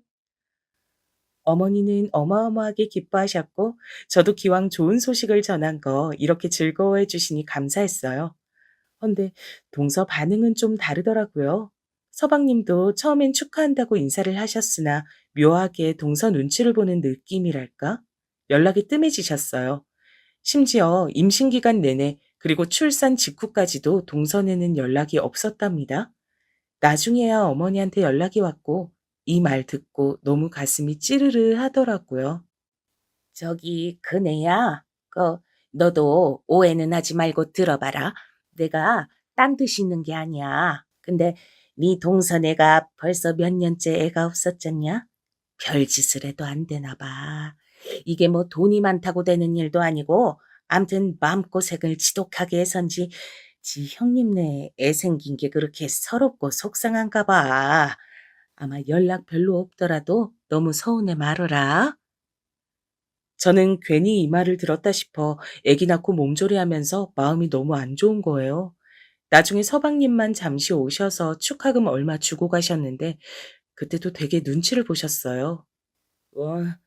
B: 어머니는 어마어마하게 기뻐하셨고, 저도 기왕 좋은 소식을 전한 거 이렇게 즐거워해 주시니 감사했어요. 헌데 동서 반응은 좀 다르더라고요. 서방님도 처음엔 축하한다고 인사를 하셨으나 묘하게 동서 눈치를 보는 느낌이랄까? 연락이 뜸해지셨어요. 심지어 임신 기간 내내 그리고 출산 직후까지도 동서에는 연락이 없었답니다. 나중에야 어머니한테 연락이 왔고 이 말 듣고 너무 가슴이 찌르르 하더라고요. 저기 그네야. 너도 오해는 하지 말고 들어봐라. 내가 딴 뜻 있는 게 아니야. 근데 네 동서네가 벌써 몇 년째 애가 없었잖냐? 별짓을 해도 안 되나 봐. 이게 뭐 돈이 많다고 되는 일도 아니고 암튼 마음고생을 지독하게 해선지 지 형님네 애 생긴 게 그렇게 서럽고 속상한가 봐. 아마 연락 별로 없더라도 너무 서운해 말어라. 저는 괜히 이 말을 들었다 싶어 애기 낳고 몸조리하면서 마음이 너무 안 좋은 거예요. 나중에 서방님만 잠시 오셔서 축하금 얼마 주고 가셨는데 그때도 되게 눈치를 보셨어요. 와,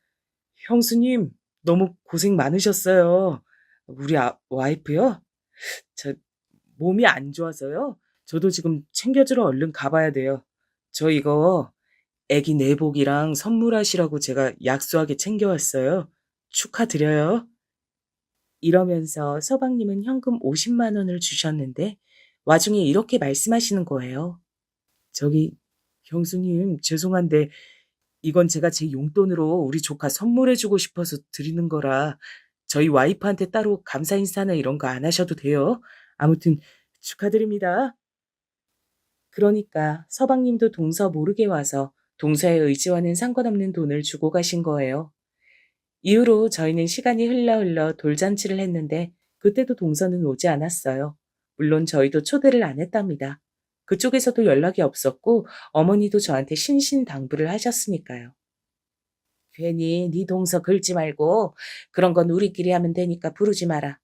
B: 형수님 너무 고생 많으셨어요. 우리 와이프요? 저 몸이 안 좋아서요. 저도 지금 챙겨주러 얼른 가봐야 돼요. 저 이거 애기 내복이랑 선물하시라고 제가 약소하게 챙겨왔어요. 축하드려요. 이러면서 서방님은 현금 50만 원을 주셨는데 와중에 이렇게 말씀하시는 거예요. 저기 형수님 죄송한데 이건 제가 제 용돈으로 우리 조카 선물해 주고 싶어서 드리는 거라 저희 와이프한테 따로 감사 인사나 이런 거 안 하셔도 돼요. 아무튼 축하드립니다. 그러니까 서방님도 동서 모르게 와서 동서의 의지와는 상관없는 돈을 주고 가신 거예요. 이후로 저희는 시간이 흘러 돌잔치를 했는데 그때도 동서는 오지 않았어요. 물론 저희도 초대를 안 했답니다. 그쪽에서도 연락이 없었고 어머니도 저한테 신신당부를 하셨으니까요. 괜히 네 동서 긁지 말고 그런 건 우리끼리 하면 되니까 부르지 마라.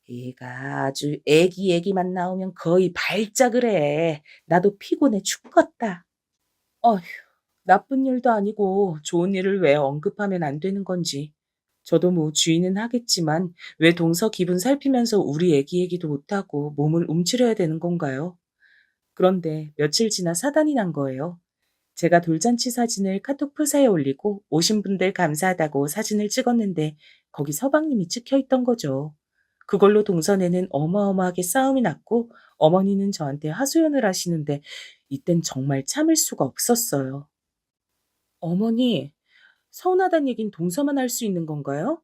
B: 얘가 아주 애기 얘기만 나오면 거의 발작을 해. 나도 피곤해 죽겠다. 어휴, 나쁜 일도 아니고 좋은 일을 왜 언급하면 안 되는 건지. 저도 뭐 주의는 하겠지만 왜 동서 기분 살피면서 우리 애기 얘기도 못하고 몸을 움츠려야 되는 건가요? 그런데 며칠 지나 사단이 난 거예요. 제가 돌잔치 사진을 카톡 프사에 올리고 오신 분들 감사하다고 사진을 찍었는데 거기 서방님이 찍혀 있던 거죠. 그걸로 동선에는 어마어마하게 싸움이 났고 어머니는 저한테 하소연을 하시는데 이땐 정말 참을 수가 없었어요. 어머니, 서운하단 얘긴 동서만 할 수 있는 건가요?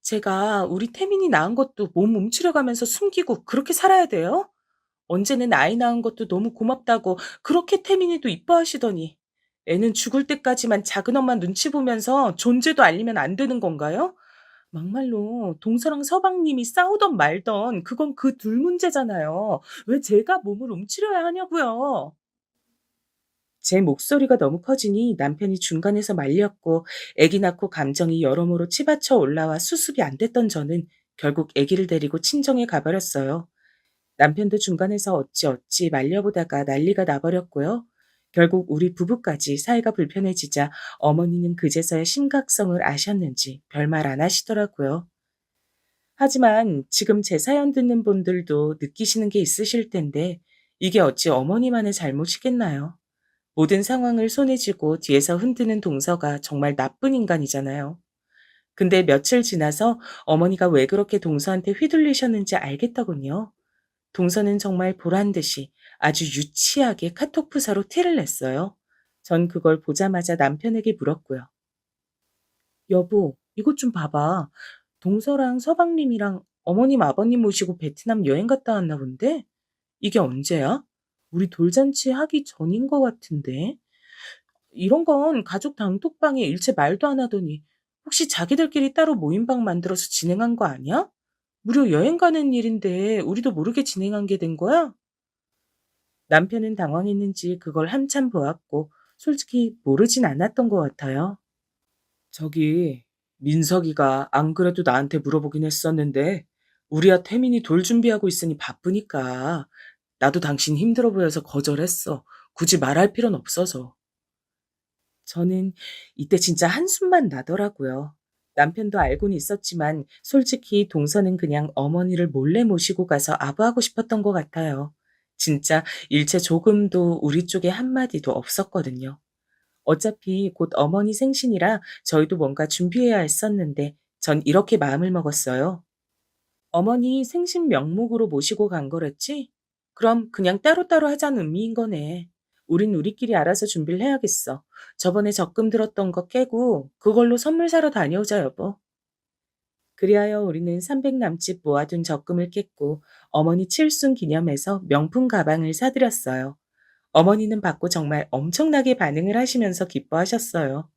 B: 제가 우리 태민이 낳은 것도 몸 움츠려가면서 숨기고 그렇게 살아야 돼요? 언제는 아이 낳은 것도 너무 고맙다고 그렇게 태민이도 이뻐하시더니 애는 죽을 때까지만 작은 엄마 눈치 보면서 존재도 알리면 안 되는 건가요? 막말로 동서랑 서방님이 싸우던 말던 그건 그 둘 문제잖아요. 왜 제가 몸을 움츠려야 하냐고요. 제 목소리가 너무 커지니 남편이 중간에서 말렸고 아기 낳고 감정이 여러모로 치받쳐 올라와 수습이 안 됐던 저는 결국 아기를 데리고 친정에 가버렸어요. 남편도 중간에서 어찌어찌 말려보다가 난리가 나버렸고요. 결국 우리 부부까지 사이가 불편해지자 어머니는 그제서야 심각성을 아셨는지 별말 안 하시더라고요. 하지만 지금 제 사연 듣는 분들도 느끼시는 게 있으실 텐데 이게 어찌 어머니만의 잘못이겠나요? 모든 상황을 손에 쥐고 뒤에서 흔드는 동서가 정말 나쁜 인간이잖아요. 근데 며칠 지나서 어머니가 왜 그렇게 동서한테 휘둘리셨는지 알겠더군요. 동서는 정말 보란 듯이 아주 유치하게 카톡 프사로 티를 냈어요. 전 그걸 보자마자 남편에게 물었고요. 여보, 이것 좀 봐봐. 동서랑 서방님이랑 어머님, 아버님 모시고 베트남 여행 갔다 왔나 본데? 이게 언제야? 우리 돌잔치 하기 전인 것 같은데? 이런 건 가족 단톡방에 일체 말도 안 하더니 혹시 자기들끼리 따로 모임방 만들어서 진행한 거 아니야? 무려 여행 가는 일인데 우리도 모르게 진행한 게 된 거야? 남편은 당황했는지 그걸 한참 보았고 솔직히 모르진 않았던 것 같아요. 저기, 민석이가 안 그래도 나한테 물어보긴 했었는데 우리야 태민이 돌 준비하고 있으니 바쁘니까 나도 당신 힘들어 보여서 거절했어. 굳이 말할 필요는 없어서. 저는 이때 진짜 한숨만 나더라고요. 남편도 알고는 있었지만 솔직히 동서는 그냥 어머니를 몰래 모시고 가서 아부하고 싶었던 것 같아요. 진짜 일체 조금도 우리 쪽에 한마디도 없었거든요. 어차피 곧 어머니 생신이라 저희도 뭔가 준비해야 했었는데 전 이렇게 마음을 먹었어요. 어머니 생신 명목으로 모시고 간 거랬지? 그럼 그냥 따로따로 하자는 의미인 거네. 우린 우리끼리 알아서 준비를 해야겠어. 저번에 적금 들었던 거 깨고 그걸로 선물 사러 다녀오자, 여보. 그리하여 우리는 300 남짓 모아둔 적금을 깼고 어머니 칠순 기념해서 명품 가방을 사드렸어요. 어머니는 받고 정말 엄청나게 반응을 하시면서 기뻐하셨어요.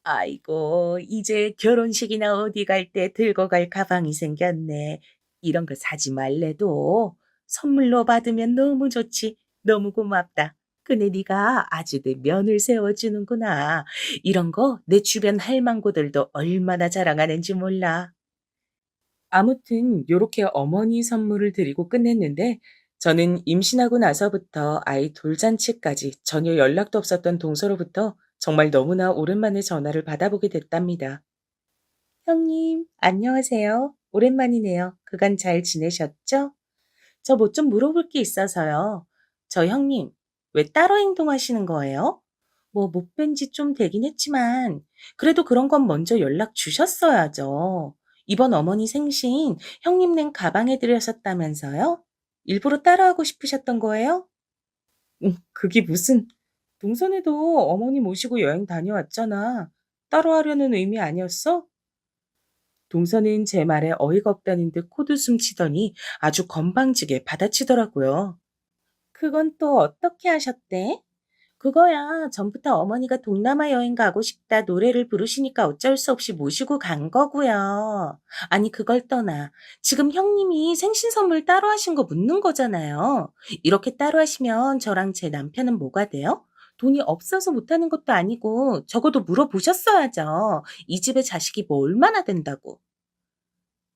B: 아이고, 이제 결혼식이나 어디 갈 때 들고 갈 가방이 생겼네. 이런 거 사지 말래도 선물로 받으면 너무 좋지. 너무 고맙다. 근데 네가 아주 내 면을 세워주는구나. 이런 거 내 주변 할망구들도 얼마나 자랑하는지 몰라. 아무튼 요렇게 어머니 선물을 드리고 끝냈는데 저는 임신하고 나서부터 아이 돌잔치까지 전혀 연락도 없었던 동서로부터 정말 너무나 오랜만에 전화를 받아보게 됐답니다. 형님, 안녕하세요. 오랜만이네요. 그간 잘 지내셨죠? 저 뭐 좀 물어볼 게 있어서요. 저 형님, 왜 따로 행동하시는 거예요? 뭐 못 뵌 지 좀 되긴 했지만 그래도 그런 건 먼저 연락 주셨어야죠. 이번 어머니 생신 형님 낸 가방에 드렸었다면서요? 일부러 따라하고 싶으셨던 거예요? 그게 무슨 동선에도 어머니 모시고 여행 다녀왔잖아. 따로 하려는 의미 아니었어? 동서는 제 말에 어이가 없다는 듯 코웃음 치더니 아주 건방지게 받아치더라고요. 그건 또 어떻게 하셨대? 그거야 전부터 어머니가 동남아 여행 가고 싶다 노래를 부르시니까 어쩔 수 없이 모시고 간 거고요. 아니 그걸 떠나 지금 형님이 생신 선물 따로 하신 거 묻는 거잖아요. 이렇게 따로 하시면 저랑 제 남편은 뭐가 돼요? 돈이 없어서 못하는 것도 아니고 적어도 물어보셨어야죠. 이 집에 자식이 뭐 얼마나 된다고.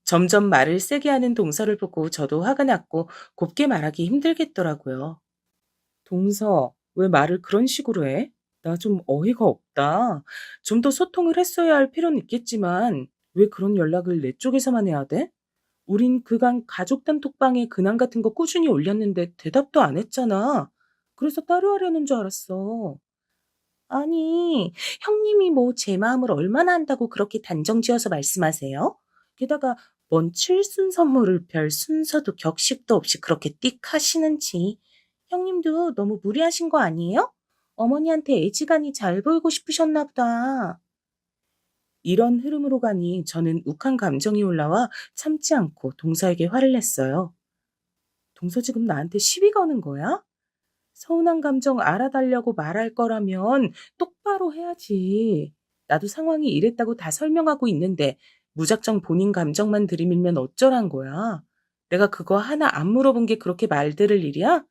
B: 점점 말을 세게 하는 동서를 보고 저도 화가 났고 곱게 말하기 힘들겠더라고요. 동서, 왜 말을 그런 식으로 해? 나 좀 어이가 없다. 좀 더 소통을 했어야 할 필요는 있겠지만, 왜 그런 연락을 내 쪽에서만 해야 돼? 우린 그간 가족 단톡방에 근황 같은 거 꾸준히 올렸는데 대답도 안 했잖아. 그래서 따로 하려는 줄 알았어. 아니, 형님이 뭐 제 마음을 얼마나 안다고 그렇게 단정 지어서 말씀하세요? 게다가 뭔 칠순 선물을 별 순서도 격식도 없이 그렇게 띡 하시는지. 형님도 너무 무리하신 거 아니에요? 어머니한테 애지간히 잘 보이고 싶으셨나 보다. 이런 흐름으로 가니 저는 욱한 감정이 올라와 참지 않고 동서에게 화를 냈어요. 동서 지금 나한테 시비 거는 거야? 서운한 감정 알아달라고 말할 거라면 똑바로 해야지. 나도 상황이 이랬다고 다 설명하고 있는데 무작정 본인 감정만 들이밀면 어쩌란 거야. 내가 그거 하나 안 물어본 게 그렇게 말 들을 일이야?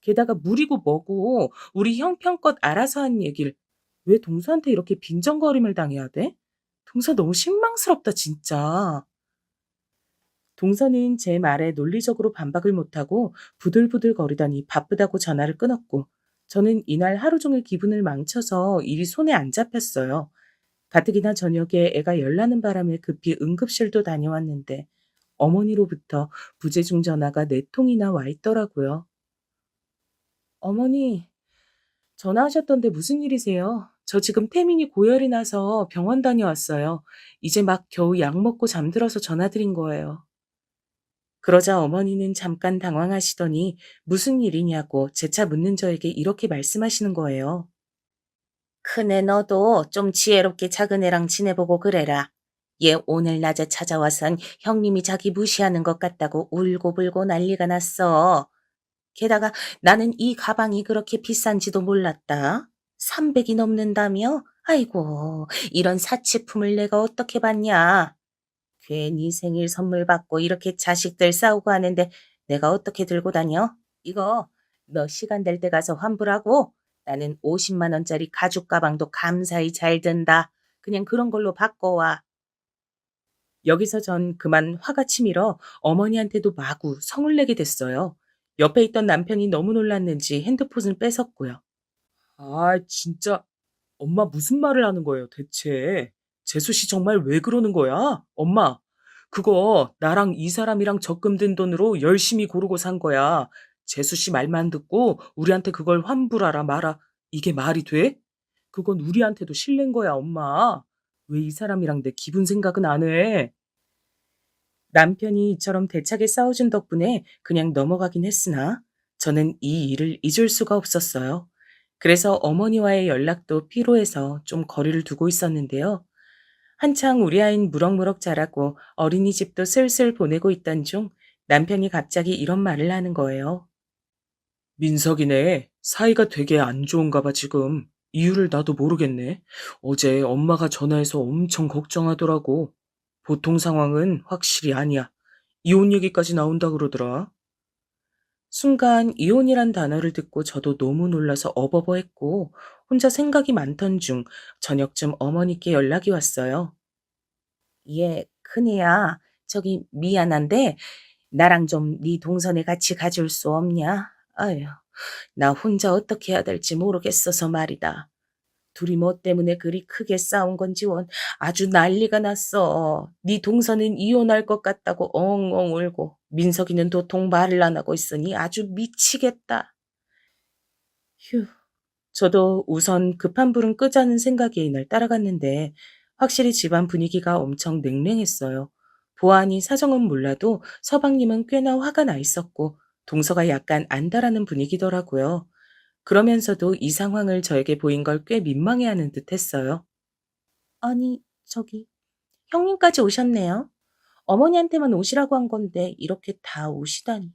B: 게다가 물이고 뭐고 우리 형편껏 알아서 한 얘기를 왜 동서한테 이렇게 빈정거림을 당해야 돼? 동서 너무 실망스럽다 진짜. 동서는 제 말에 논리적으로 반박을 못하고 부들부들 거리더니 바쁘다고 전화를 끊었고 저는 이날 하루 종일 기분을 망쳐서 일이 손에 안 잡혔어요. 가뜩이나 저녁에 애가 열나는 바람에 급히 응급실도 다녀왔는데 어머니로부터 부재중 전화가 4통이나 와 있더라고요. 어머니, 전화하셨던데 무슨 일이세요? 저 지금 태민이 고열이 나서 병원 다녀왔어요. 이제 막 겨우 약 먹고 잠들어서 전화드린 거예요. 그러자 어머니는 잠깐 당황하시더니 무슨 일이냐고 재차 묻는 저에게 이렇게 말씀하시는 거예요. 큰애 너도 좀 지혜롭게 작은애랑 지내보고 그래라. 얘 오늘 낮에 찾아와선 형님이 자기 무시하는 것 같다고 울고불고 난리가 났어. 게다가 나는 이 가방이 그렇게 비싼지도 몰랐다. 300이 넘는다며? 아이고, 이런 사치품을 내가 어떻게 받냐. 괜히 생일 선물 받고 이렇게 자식들 싸우고 하는데 내가 어떻게 들고 다녀? 이거 너 시간 될 때 가서 환불하고 나는 50만 원짜리 가죽 가방도 감사히 잘 든다. 그냥 그런 걸로 바꿔와. 여기서 전 그만 화가 치밀어 어머니한테도 마구 성을 내게 됐어요. 옆에 있던 남편이 너무 놀랐는지 핸드폰을 뺏었고요. 아, 진짜 엄마 무슨 말을 하는 거예요, 대체? 재수 씨 정말 왜 그러는 거야? 엄마, 그거 나랑 이 사람이랑 적금 든 돈으로 열심히 고르고 산 거야. 재수 씨 말만 듣고 우리한테 그걸 환불하라 마라. 이게 말이 돼? 그건 우리한테도 실례인 거야, 엄마. 왜 이 사람이랑 내 기분 생각은 안 해? 남편이 이처럼 대차게 싸워준 덕분에 그냥 넘어가긴 했으나 저는 이 일을 잊을 수가 없었어요. 그래서 어머니와의 연락도 피로해서 좀 거리를 두고 있었는데요. 한창 우리 아이는 무럭무럭 자라고 어린이집도 슬슬 보내고 있던 중 남편이 갑자기 이런 말을 하는 거예요. 민석이네. 사이가 되게 안 좋은가 봐 지금. 이유를 나도 모르겠네. 어제 엄마가 전화해서 엄청 걱정하더라고. 보통 상황은 확실히 아니야. 이혼 얘기까지 나온다 그러더라. 순간 이혼이란 단어를 듣고 저도 너무 놀라서 어버버했고 혼자 생각이 많던 중 저녁쯤 어머니께 연락이 왔어요. 예, 큰애야. 저기 미안한데 나랑 좀 네 동선에 같이 가줄 수 없냐? 아휴, 나 혼자 어떻게 해야 될지 모르겠어서 말이다. 둘이 뭐 때문에 그리 크게 싸운 건지 원 아주 난리가 났어. 네 동서는 이혼할 것 같다고 엉엉 울고 민석이는 도통 말을 안 하고 있으니 아주 미치겠다. 휴. 저도 우선 급한 불은 끄자는 생각에 이날 따라갔는데 확실히 집안 분위기가 엄청 냉랭했어요. 보아하니 사정은 몰라도 서방님은 꽤나 화가 나 있었고 동서가 약간 안달하는 분위기더라고요. 그러면서도 이 상황을 저에게 보인 걸 꽤 민망해하는 듯 했어요. 아니, 저기, 형님까지 오셨네요. 어머니한테만 오시라고 한 건데 이렇게 다 오시다니.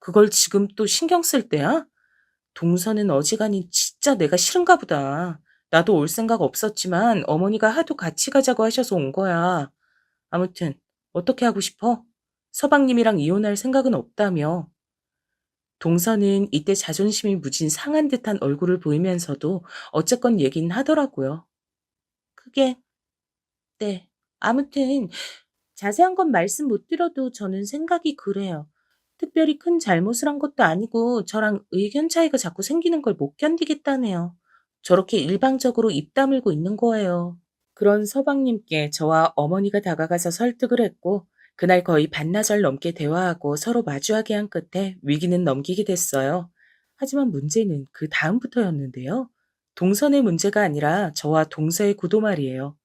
B: 그걸 지금 또 신경 쓸 때야? 동서는 어지간히 진짜 내가 싫은가 보다. 나도 올 생각 없었지만 어머니가 하도 같이 가자고 하셔서 온 거야. 아무튼 어떻게 하고 싶어? 서방님이랑 이혼할 생각은 없다며. 동서는 이때 자존심이 무진 상한 듯한 얼굴을 보이면서도 어쨌건 얘긴 하더라고요. 그게, 네. 아무튼 자세한 건 말씀 못 드려도 저는 생각이 그래요. 특별히 큰 잘못을 한 것도 아니고 저랑 의견 차이가 자꾸 생기는 걸 못 견디겠다네요. 저렇게 일방적으로 입 다물고 있는 거예요. 그런 서방님께 저와 어머니가 다가가서 설득을 했고 그날 거의 반나절 넘게 대화하고 서로 마주하게 한 끝에 위기는 넘기게 됐어요. 하지만 문제는 그 다음부터였는데요. 동선의 문제가 아니라 저와 동서의 구도 말이에요.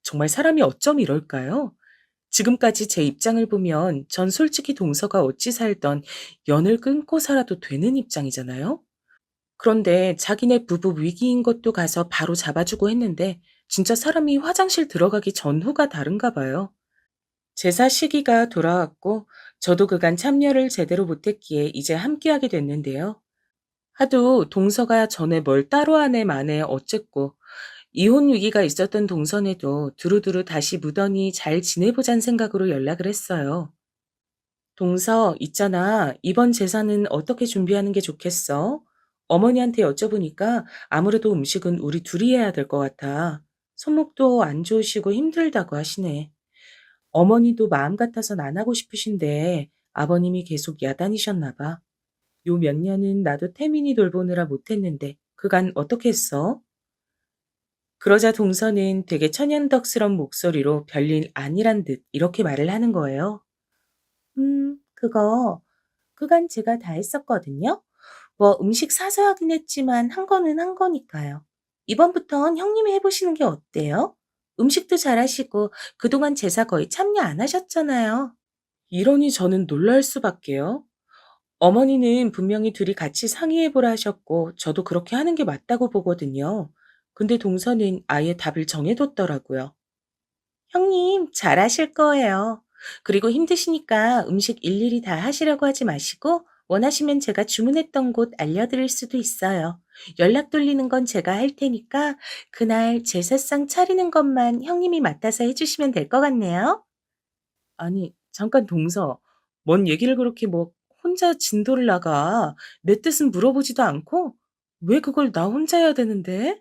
B: 정말 사람이 어쩜 이럴까요? 지금까지 제 입장을 보면 전 솔직히 동서가 어찌 살던 연을 끊고 살아도 되는 입장이잖아요. 그런데 자기네 부부 위기인 것도 가서 바로 잡아주고 했는데 진짜 사람이 화장실 들어가기 전후가 다른가 봐요. 제사 시기가 돌아왔고 저도 그간 참여를 제대로 못했기에 이제 함께하게 됐는데요. 하도 동서가 전에 뭘 따로 하네 마네 어쨌고 이혼 위기가 있었던 동선에도 두루두루 다시 무던히 잘 지내보잔 생각으로 연락을 했어요. 동서, 있잖아. 이번 제사는 어떻게 준비하는 게 좋겠어? 어머니한테 여쭤보니까 아무래도 음식은 우리 둘이 해야 될 것 같아. 손목도 안 좋으시고 힘들다고 하시네. 어머니도 마음 같아선 안 하고 싶으신데 아버님이 계속 야단이셨나 봐. 요 몇 년은 나도 태민이 돌보느라 못했는데 그간 어떻게 했어? 그러자 동서는 되게 천연덕스런 목소리로 별일 아니란 듯 이렇게 말을 하는 거예요. 그거 그간 제가 다 했었거든요. 뭐 음식 사서 하긴 했지만 한 거는 한 거니까요. 이번부턴 형님이 해보시는 게 어때요? 음식도 잘하시고 그동안 제사 거의 참여 안 하셨잖아요. 이러니 저는 놀랄 수밖에요. 어머니는 분명히 둘이 같이 상의해보라 하셨고 저도 그렇게 하는 게 맞다고 보거든요. 근데 동서는 아예 답을 정해뒀더라고요. 형님, 잘하실 거예요. 그리고 힘드시니까 음식 일일이 다 하시려고 하지 마시고, 원하시면 제가 주문했던 곳 알려드릴 수도 있어요. 연락 돌리는 건 제가 할 테니까, 그날 제사상 차리는 것만 형님이 맡아서 해주시면 될 것 같네요. 아니, 잠깐 동서. 뭔 얘기를 그렇게 뭐, 혼자 진도를 나가. 내 뜻은 물어보지도 않고? 왜 그걸 나 혼자 해야 되는데?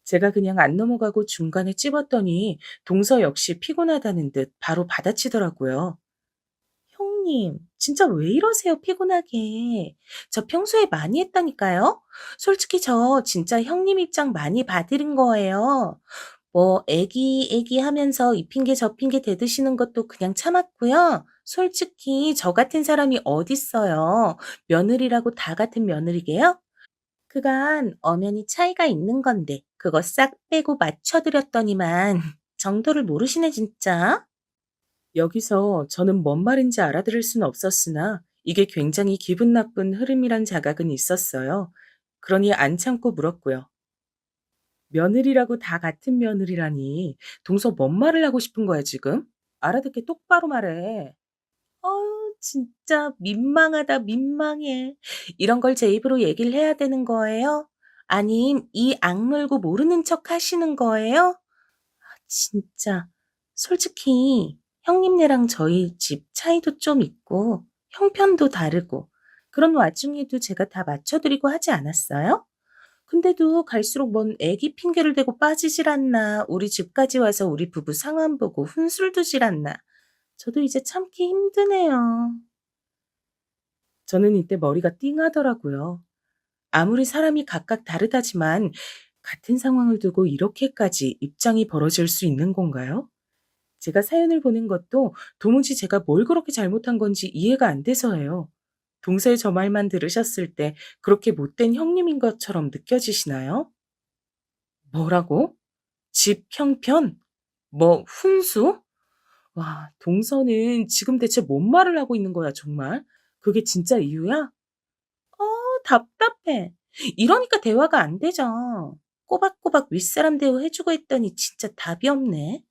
B: 제가 그냥 안 넘어가고 중간에 찝었더니 동서 역시 피곤하다는 듯 바로 받아치더라고요. 형님, 진짜 왜 이러세요, 피곤하게. 저 평소에 많이 했다니까요? 솔직히 저 진짜 형님 입장 많이 봐드린 거예요. 뭐, 애기 하면서 이 핑계 저 핑계 대드시는 것도 그냥 참았고요. 솔직히 저 같은 사람이 어딨어요. 며느리라고 다 같은 며느리게요? 그간 엄연히 차이가 있는 건데 그거 싹 빼고 맞춰드렸더니만 정도를 모르시네 진짜. 여기서 저는 뭔 말인지 알아들을 수는 없었으나 이게 굉장히 기분 나쁜 흐름이란 자각은 있었어요. 그러니 안 참고 물었고요. 며느리라고 다 같은 며느리라니 동서 뭔 말을 하고 싶은 거야 지금? 알아듣게 똑바로 말해. 진짜 민망하다, 민망해. 이런 걸 제 입으로 얘기를 해야 되는 거예요? 아님 이 악물고 모르는 척 하시는 거예요? 진짜. 솔직히 형님네랑 저희 집 차이도 좀 있고 형편도 다르고 그런 와중에도 제가 다 맞춰드리고 하지 않았어요? 근데도 갈수록 뭔 애기 핑계를 대고 빠지질 않나, 우리 집까지 와서 우리 부부 상황 보고 훈술 두질 않나. 저도 이제 참기 힘드네요. 저는 이때 머리가 띵하더라고요. 아무리 사람이 각각 다르다지만 같은 상황을 두고 이렇게까지 입장이 벌어질 수 있는 건가요? 제가 사연을 보낸 것도 도무지 제가 뭘 그렇게 잘못한 건지 이해가 안 돼서예요. 동서의 저 말만 들으셨을 때 그렇게 못된 형님인 것처럼 느껴지시나요? 뭐라고? 집 형편? 뭐 훈수? 와, 동서는 지금 대체 뭔 말을 하고 있는 거야, 정말? 그게 진짜 이유야? 답답해. 이러니까 대화가 안 되죠. 꼬박꼬박 윗사람 대우해주고 했더니 진짜 답이 없네.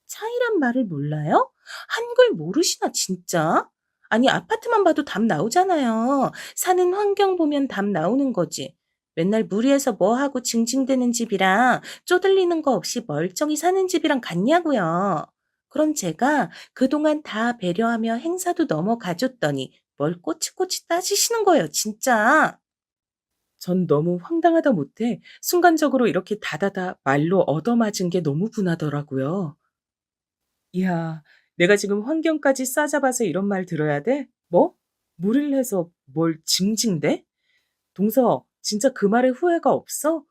B: 차이란 말을 몰라요? 한글 모르시나 진짜? 아니 아파트만 봐도 답 나오잖아요. 사는 환경 보면 답 나오는 거지. 맨날 무리해서 뭐 하고 징징대는 집이랑 쪼들리는 거 없이 멀쩡히 사는 집이랑 같냐고요. 그럼 제가 그동안 다 배려하며 행사도 넘어가줬더니 뭘 꼬치꼬치 따지시는 거예요, 진짜. 전 너무 황당하다 못해 순간적으로 이렇게 다다다 말로 얻어맞은 게 너무 분하더라고요. 이야, 내가 지금 환경까지 싸잡아서 이런 말 들어야 돼? 뭐? 무리를 해서 뭘 징징대? 동서, 진짜 그 말에 후회가 없어?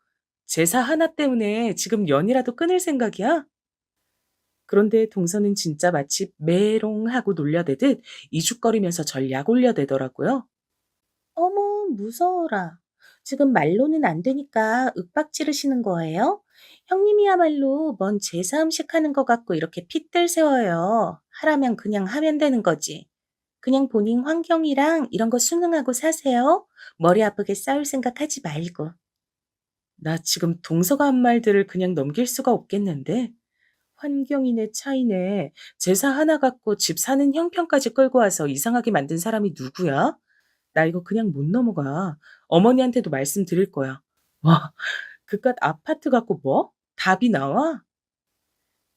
B: 제사 하나 때문에 지금 연이라도 끊을 생각이야? 그런데 동서는 진짜 마치 메롱하고 놀려대듯 이죽거리면서 절 약올려대더라고요. 어머, 무서워라. 지금 말로는 안 되니까 윽박 지르시는 거예요? 형님이야말로 뭔 제사 음식 하는 것 같고 이렇게 핏들 세워요. 하라면 그냥 하면 되는 거지. 그냥 본인 환경이랑 이런 거 순응하고 사세요. 머리 아프게 싸울 생각 하지 말고. 나 지금 동서가 한 말들을 그냥 넘길 수가 없겠는데. 환경이네 차이네. 제사 하나 갖고 집 사는 형편까지 끌고 와서 이상하게 만든 사람이 누구야? 나 이거 그냥 못 넘어가. 어머니한테도 말씀드릴 거야. 와, 그깟 아파트 갖고 뭐? 답이 나와?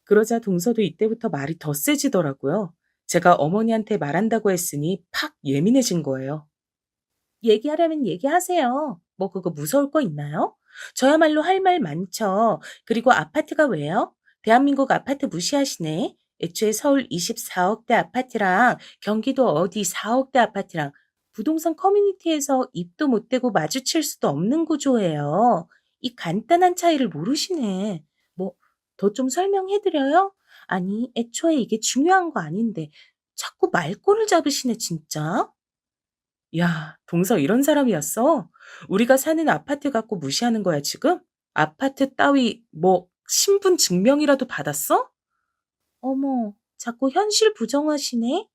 B: 그러자 동서도 이때부터 말이 더 세지더라고요. 제가 어머니한테 말한다고 했으니 팍 예민해진 거예요. 얘기하라면 얘기하세요. 뭐 그거 무서울 거 있나요? 저야말로 할 말 많죠. 그리고 아파트가 왜요? 대한민국 아파트 무시하시네. 애초에 서울 24억대 아파트랑 경기도 어디 4억대 아파트랑 부동산 커뮤니티에서 입도 못 대고 마주칠 수도 없는 구조예요. 이 간단한 차이를 모르시네. 뭐 더 좀 설명해 드려요? 아니, 애초에 이게 중요한 거 아닌데 자꾸 말꼬를 잡으시네 진짜. 야, 동서 이런 사람이었어? 우리가 사는 아파트 갖고 무시하는 거야, 지금? 아파트 따위, 뭐, 신분 증명이라도 받았어? 어머, 자꾸 현실 부정하시네?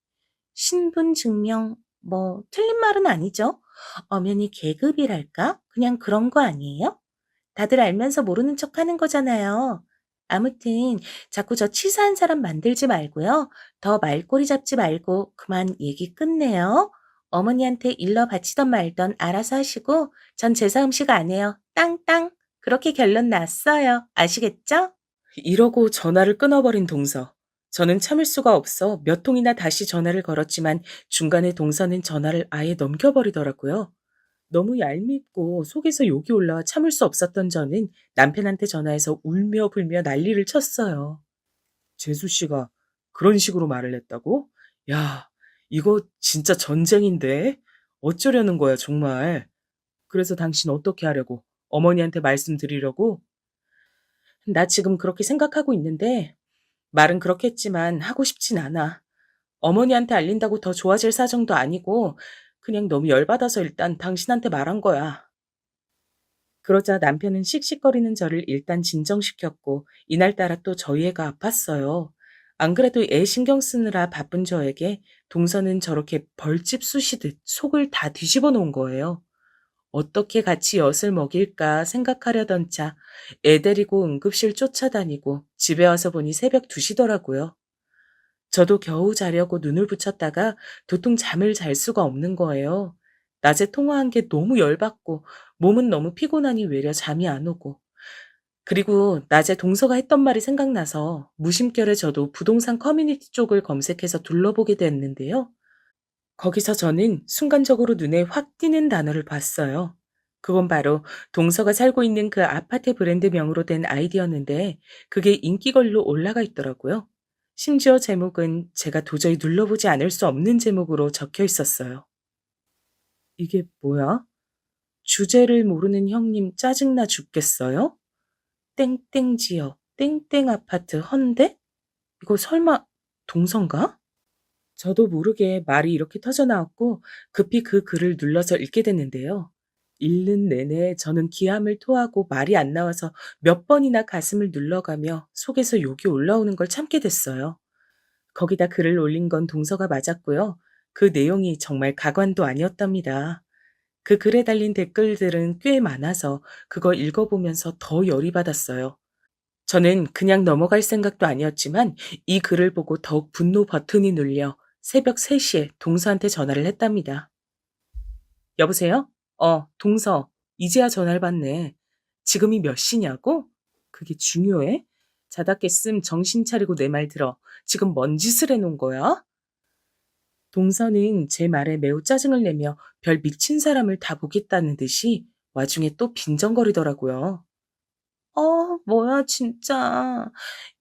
B: 신분 증명, 뭐, 틀린 말은 아니죠? 엄연히 계급이랄까? 그냥 그런 거 아니에요? 다들 알면서 모르는 척 하는 거잖아요. 아무튼, 자꾸 저 치사한 사람 만들지 말고요. 더 말꼬리 잡지 말고 그만 얘기 끝내요. 어머니한테 일러 바치던 말던 알아서 하시고, 전 제사 음식 안 해요. 땅땅. 그렇게 결론 났어요. 아시겠죠? 이러고 전화를 끊어버린 동서. 저는 참을 수가 없어 몇 통이나 다시 전화를 걸었지만 중간에 동서는 전화를 아예 넘겨버리더라고요. 너무 얄밉고 속에서 욕이 올라와 참을 수 없었던 저는 남편한테 전화해서 울며 불며 난리를 쳤어요. 재수 씨가 그런 식으로 말을 했다고? 야, 이거 진짜 전쟁인데? 어쩌려는 거야, 정말. 그래서 당신 어떻게 하려고? 어머니한테 말씀드리려고? 나 지금 그렇게 생각하고 있는데, 말은 그렇게 했지만 하고 싶진 않아. 어머니한테 알린다고 더 좋아질 사정도 아니고, 그냥 너무 열받아서 일단 당신한테 말한 거야. 그러자 남편은 씩씩거리는 저를 일단 진정시켰고 이날따라 또 저희 애가 아팠어요. 안 그래도 애 신경 쓰느라 바쁜 저에게 동서는 저렇게 벌집 쑤시듯 속을 다 뒤집어 놓은 거예요. 어떻게 같이 엿을 먹일까 생각하려던 차 애 데리고 응급실 쫓아다니고 집에 와서 보니 새벽 2시더라고요. 저도 겨우 자려고 눈을 붙였다가 도통 잠을 잘 수가 없는 거예요. 낮에 통화한 게 너무 열받고 몸은 너무 피곤하니 외려 잠이 안 오고. 그리고 낮에 동서가 했던 말이 생각나서 무심결에 저도 부동산 커뮤니티 쪽을 검색해서 둘러보게 됐는데요. 거기서 저는 순간적으로 눈에 확 띄는 단어를 봤어요. 그건 바로 동서가 살고 있는 그 아파트 브랜드명으로 된 아이디였는데 그게 인기걸로 올라가 있더라고요. 심지어 제목은 제가 도저히 눌러보지 않을 수 없는 제목으로 적혀 있었어요. 이게 뭐야? 주제를 모르는 형님 짜증나 죽겠어요? 땡땡 지역, 땡땡 아파트 헌데? 이거 설마 동서인가? 저도 모르게 말이 이렇게 터져 나왔고 급히 그 글을 눌러서 읽게 됐는데요. 읽는 내내 저는 기함을 토하고 말이 안 나와서 몇 번이나 가슴을 눌러가며 속에서 욕이 올라오는 걸 참게 됐어요. 거기다 글을 올린 건 동서가 맞았고요. 그 내용이 정말 가관도 아니었답니다. 그 글에 달린 댓글들은 꽤 많아서 그거 읽어보면서 더 열이 받았어요. 저는 그냥 넘어갈 생각도 아니었지만 이 글을 보고 더욱 분노 버튼이 눌려 새벽 3시에 동서한테 전화를 했답니다. 여보세요? 동서. 이제야 전화를 받네. 지금이 몇 시냐고? 그게 중요해? 자다 깼음 정신 차리고 내 말 들어. 지금 뭔 짓을 해놓은 거야? 동서는 제 말에 매우 짜증을 내며 별 미친 사람을 다 보겠다는 듯이 와중에 또 빈정거리더라고요. 뭐야, 진짜.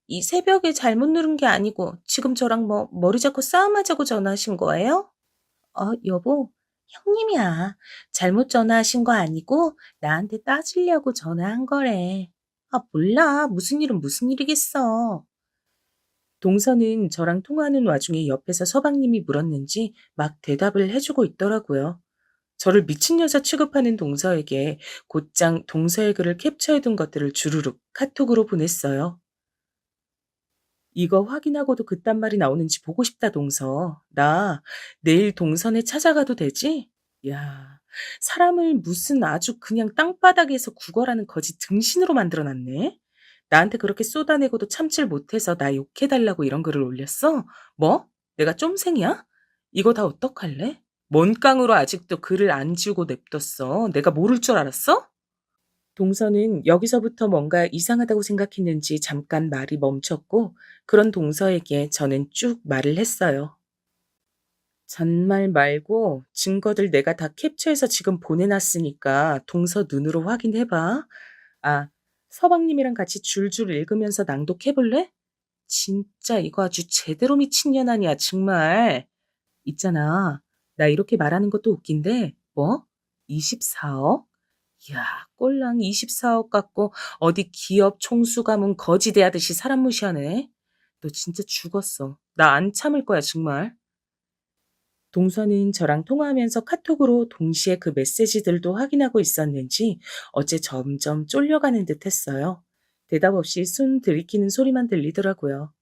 B: 이 새벽에 잘못 누른 게 아니고 지금 저랑 뭐 머리 잡고 싸움하자고 전화하신 거예요? 여보, 형님이야. 잘못 전화하신 거 아니고 나한테 따지려고 전화한 거래. 몰라. 무슨 일은 무슨 일이겠어. 동서는 저랑 통화하는 와중에 옆에서 서방님이 물었는지 막 대답을 해주고 있더라고요. 저를 미친 여자 취급하는 동서에게 곧장 동서의 글을 캡처해둔 것들을 주르륵 카톡으로 보냈어요. 이거 확인하고도 그딴 말이 나오는지 보고 싶다, 동서. 나 내일 동선에 찾아가도 되지? 야, 사람을 무슨 아주 그냥 땅바닥에서 구걸하는 거지 등신으로 만들어 놨네. 나한테 그렇게 쏟아내고도 참질 못해서 나 욕해달라고 이런 글을 올렸어? 뭐? 내가 쫌생이야? 이거 다 어떡할래? 뭔 깡으로 아직도 글을 안 지우고 냅뒀어? 내가 모를 줄 알았어? 동서는 여기서부터 뭔가 이상하다고 생각했는지 잠깐 말이 멈췄고, 그런 동서에게 저는 쭉 말을 했어요. 잔말 말고 증거들 내가 다 캡처해서 지금 보내놨으니까 동서 눈으로 확인해봐. 아, 서방님이랑 같이 줄줄 읽으면서 낭독해볼래? 진짜 이거 아주 제대로 미친년 아니야, 정말. 있잖아. 나 이렇게 말하는 것도 웃긴데, 뭐? 24억? 이야, 꼴랑 24억 갖고 어디 기업 총수 가문 거지 대하듯이 사람 무시하네. 너 진짜 죽었어. 나 안 참을 거야, 정말. 동서는 저랑 통화하면서 카톡으로 동시에 그 메시지들도 확인하고 있었는지 어째 점점 쫄려가는 듯 했어요. 대답 없이 숨 들이키는 소리만 들리더라고요.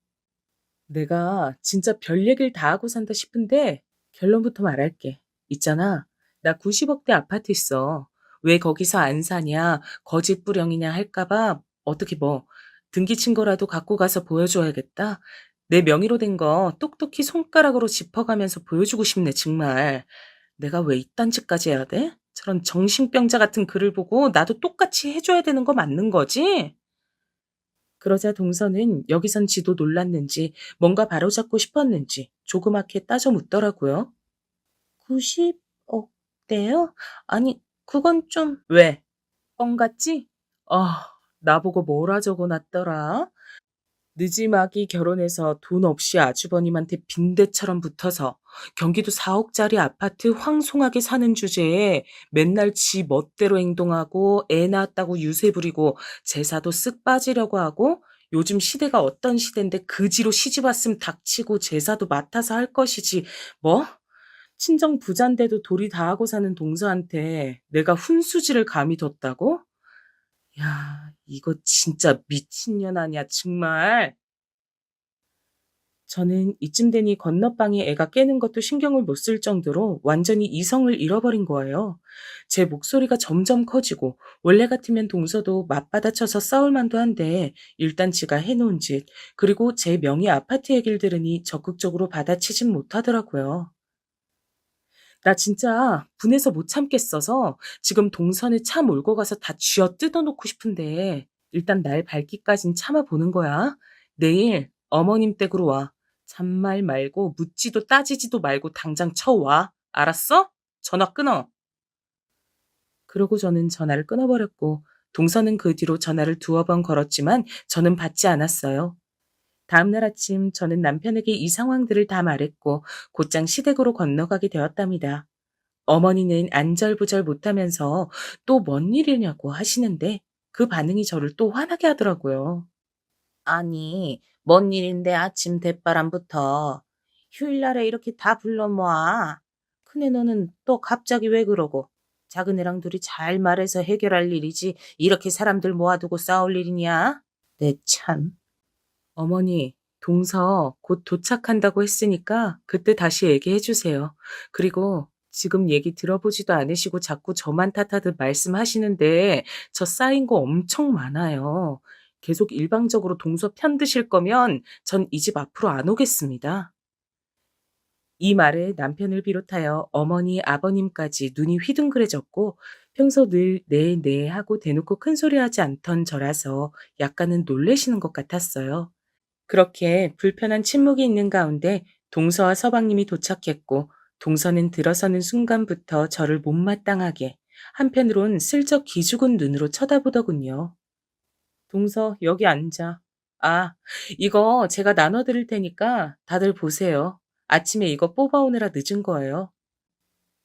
B: 내가 진짜 별 얘기를 다 하고 산다 싶은데 결론부터 말할게. 있잖아. 나 90억대 아파트 있어. 왜 거기서 안 사냐, 거짓부령이냐 할까봐 어떻게 뭐 등기 친거라도 갖고 가서 보여줘야겠다. 내 명의로 된 거 똑똑히 손가락으로 짚어가면서 보여주고 싶네, 정말. 내가 왜 이딴 짓까지 해야 돼? 저런 정신병자 같은 글을 보고 나도 똑같이 해줘야 되는 거 맞는 거지? 그러자 동서는 여기선 지도 놀랐는지 뭔가 바로잡고 싶었는지 조그맣게 따져 묻더라고요. 90억대요? 아니, 그건 좀... 왜? 뻥 같지? 아, 나보고 뭐라 적어놨더라? 느지막이 결혼해서 돈 없이 아주버님한테 빈대처럼 붙어서 경기도 4억짜리 아파트 황송하게 사는 주제에 맨날 지 멋대로 행동하고 애 낳았다고 유세 부리고 제사도 쓱 빠지려고 하고 요즘 시대가 어떤 시대인데 그지로 시집 왔음 닥치고 제사도 맡아서 할 것이지 뭐? 친정 부잔데도 도리 다 하고 사는 동서한테 내가 훈수지를 감히 뒀다고? 야, 이거 진짜 미친년 아니야, 정말. 저는 이쯤 되니 건너방에 애가 깨는 것도 신경을 못 쓸 정도로 완전히 이성을 잃어버린 거예요. 제 목소리가 점점 커지고 원래 같으면 동서도 맞받아쳐서 싸울 만도 한데 일단 지가 해놓은 짓 그리고 제 명의 아파트 얘기를 들으니 적극적으로 받아치진 못하더라고요. 나 진짜 분해서 못 참겠어서 지금 동선에 차 몰고 가서 다 쥐어 뜯어놓고 싶은데 일단 날 밝기까진 참아보는 거야. 내일 어머님 댁으로 와. 잔말 말고 묻지도 따지지도 말고 당장 쳐와. 알았어? 전화 끊어. 그러고 저는 전화를 끊어버렸고 동서는 그 뒤로 전화를 두어 번 걸었지만 저는 받지 않았어요. 다음날 아침 저는 남편에게 이 상황들을 다 말했고 곧장 시댁으로 건너가게 되었답니다. 어머니는 안절부절 못하면서 또 뭔 일이냐고 하시는데 그 반응이 저를 또 화나게 하더라고요. 아니, 뭔 일인데 아침 대바람부터 휴일날에 이렇게 다 불러 모아. 큰애 너는 또 갑자기 왜 그러고? 작은 애랑 둘이 잘 말해서 해결할 일이지 이렇게 사람들 모아두고 싸울 일이냐? 내 참. 어머니, 동서 곧 도착한다고 했으니까 그때 다시 얘기해 주세요. 그리고 지금 얘기 들어보지도 않으시고 자꾸 저만 탓하듯 말씀하시는데 저 쌓인 거 엄청 많아요. 계속 일방적으로 동서 편드실 거면 전 이 집 앞으로 안 오겠습니다. 이 말에 남편을 비롯하여 어머니, 아버님까지 눈이 휘둥그레졌고 평소 늘 네, 네 하고 대놓고 큰 소리하지 않던 저라서 약간은 놀래시는 것 같았어요. 그렇게 불편한 침묵이 있는 가운데 동서와 서방님이 도착했고 동서는 들어서는 순간부터 저를 못마땅하게 한편으론 슬쩍 기죽은 눈으로 쳐다보더군요. 동서 여기 앉아. 아, 이거 제가 나눠드릴 테니까 다들 보세요. 아침에 이거 뽑아오느라 늦은 거예요.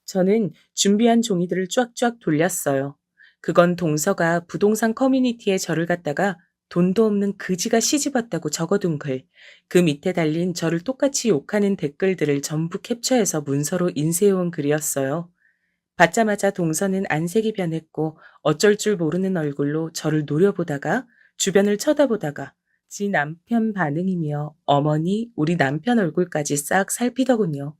B: 저는 준비한 종이들을 쫙쫙 돌렸어요. 그건 동서가 부동산 커뮤니티에 저를 갖다가 돈도 없는 그지가 시집왔다고 적어둔 글, 그 밑에 달린 저를 똑같이 욕하는 댓글들을 전부 캡처해서 문서로 인쇄해온 글이었어요. 받자마자 동서는 안색이 변했고 어쩔 줄 모르는 얼굴로 저를 노려보다가 주변을 쳐다보다가 지 남편 반응이며 어머니, 우리 남편 얼굴까지 싹 살피더군요.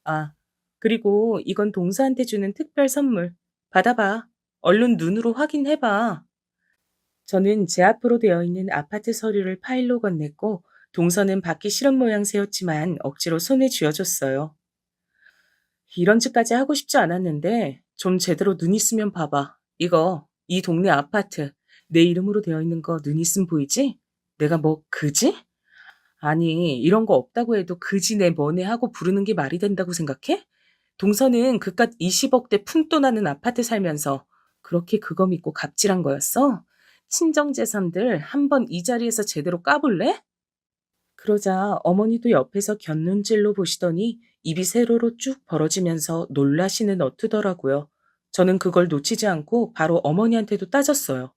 B: 아, 그리고 이건 동서한테 주는 특별 선물. 받아봐. 얼른 눈으로 확인해봐. 저는 제 앞으로 되어 있는 아파트 서류를 파일로 건넸고 동서는 받기 싫은 모양새였지만 억지로 손에 쥐어줬어요. 이런 짓까지 하고 싶지 않았는데 좀 제대로 눈 있으면 봐봐. 이거 이 동네 아파트 내 이름으로 되어 있는 거 눈 있음 보이지? 내가 뭐 그지? 아니 이런 거 없다고 해도 그지네 뭐네 하고 부르는 게 말이 된다고 생각해? 동서는 그깟 20억대 푼돈 나는 아파트 살면서 그렇게 그거 믿고 갑질한 거였어? 친정재산들 한번 이 자리에서 제대로 까볼래? 그러자 어머니도 옆에서 곁눈질로 보시더니 입이 세로로 쭉 벌어지면서 놀라시는 어투더라고요. 저는 그걸 놓치지 않고 바로 어머니한테도 따졌어요.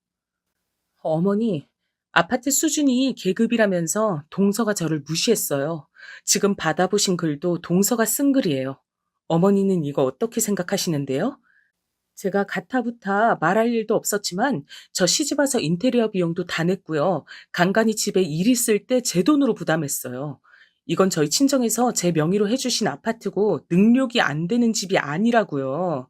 B: 어머니, 아파트 수준이 계급이라면서 동서가 저를 무시했어요. 지금 받아보신 글도 동서가 쓴 글이에요. 어머니는 이거 어떻게 생각하시는데요? 제가 가타부타 말할 일도 없었지만 저 시집와서 인테리어 비용도 다 냈고요. 간간히 집에 일 있을 때 제 돈으로 부담했어요. 이건 저희 친정에서 제 명의로 해주신 아파트고 능력이 안 되는 집이 아니라고요.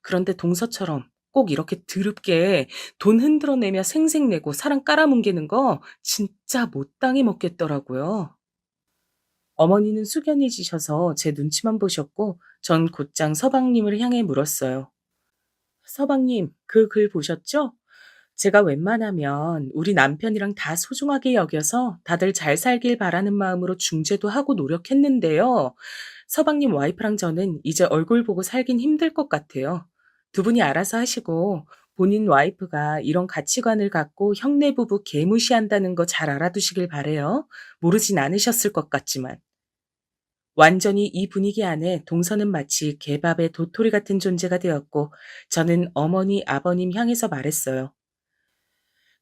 B: 그런데 동서처럼 꼭 이렇게 드럽게 돈 흔들어내며 생색내고 사람 깔아뭉개는 거 진짜 못 당해 먹겠더라고요. 어머니는 숙연히 지셔서 제 눈치만 보셨고 전 곧장 서방님을 향해 물었어요. 서방님, 그 글 보셨죠? 제가 웬만하면 우리 남편이랑 다 소중하게 여겨서 다들 잘 살길 바라는 마음으로 중재도 하고 노력했는데요. 서방님 와이프랑 저는 이제 얼굴 보고 살긴 힘들 것 같아요. 두 분이 알아서 하시고 본인 와이프가 이런 가치관을 갖고 형네 부부 개무시한다는 거 잘 알아두시길 바래요. 모르진 않으셨을 것 같지만. 완전히 이 분위기 안에 동서는 마치 개밥의 도토리 같은 존재가 되었고 저는 어머니, 아버님 향해서 말했어요.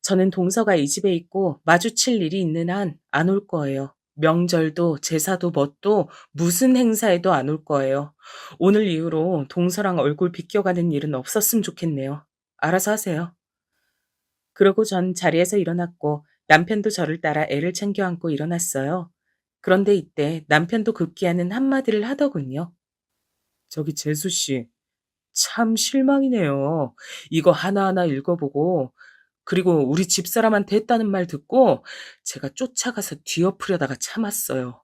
B: 저는 동서가 이 집에 있고 마주칠 일이 있는 한 안 올 거예요. 명절도 제사도 뭣도 무슨 행사에도 안 올 거예요. 오늘 이후로 동서랑 얼굴 비껴가는 일은 없었으면 좋겠네요. 알아서 하세요. 그러고 전 자리에서 일어났고 남편도 저를 따라 애를 챙겨 안고 일어났어요. 그런데 이때 남편도 급기야는 한마디를 하더군요. 저기 재수 씨, 참 실망이네요. 이거 하나하나 읽어보고 그리고 우리 집사람한테 했다는 말 듣고 제가 쫓아가서 뒤엎으려다가 참았어요.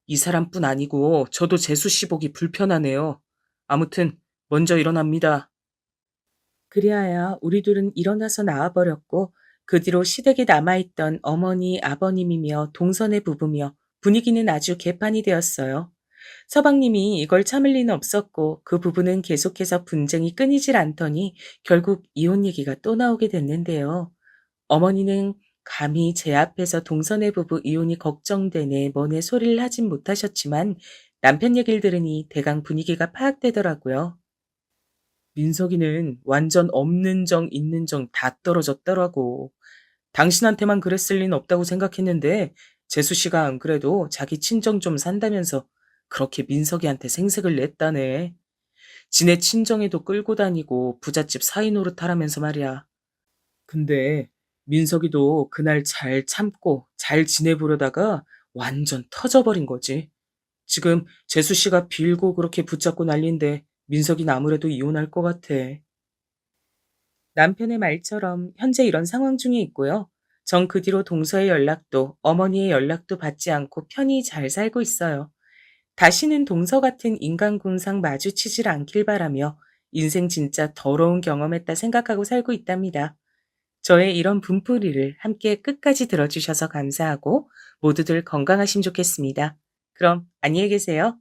B: 이 사람뿐 아니고 저도 재수 씨 보기 불편하네요. 아무튼 먼저 일어납니다. 그리하여 우리 둘은 일어나서 나와버렸고 그 뒤로 시댁에 남아있던 어머니, 아버님이며 동선의 부부며 분위기는 아주 개판이 되었어요. 서방님이 이걸 참을 리는 없었고 그 부부는 계속해서 분쟁이 끊이질 않더니 결국 이혼 얘기가 또 나오게 됐는데요. 어머니는 감히 제 앞에서 동서네 부부 이혼이 걱정되네 뭐네 소리를 하진 못하셨지만 남편 얘기를 들으니 대강 분위기가 파악되더라고요. 민석이는 완전 없는 정 있는 정 다 떨어졌더라고. 당신한테만 그랬을 리는 없다고 생각했는데 재수 씨가 안 그래도 자기 친정 좀 산다면서 그렇게 민석이한테 생색을 냈다네. 지네 친정에도 끌고 다니고 부잣집 사위 노릇하라면서 말이야. 근데 민석이도 그날 잘 참고 잘 지내보려다가 완전 터져버린 거지. 지금 재수 씨가 빌고 그렇게 붙잡고 난린데 민석이는 아무래도 이혼할 것 같아. 남편의 말처럼 현재 이런 상황 중에 있고요. 전 그 뒤로 동서의 연락도 어머니의 연락도 받지 않고 편히 잘 살고 있어요. 다시는 동서 같은 인간군상 마주치질 않길 바라며 인생 진짜 더러운 경험했다 생각하고 살고 있답니다. 저의 이런 분풀이를 함께 끝까지 들어주셔서 감사하고 모두들 건강하시면 좋겠습니다. 그럼 안녕히 계세요.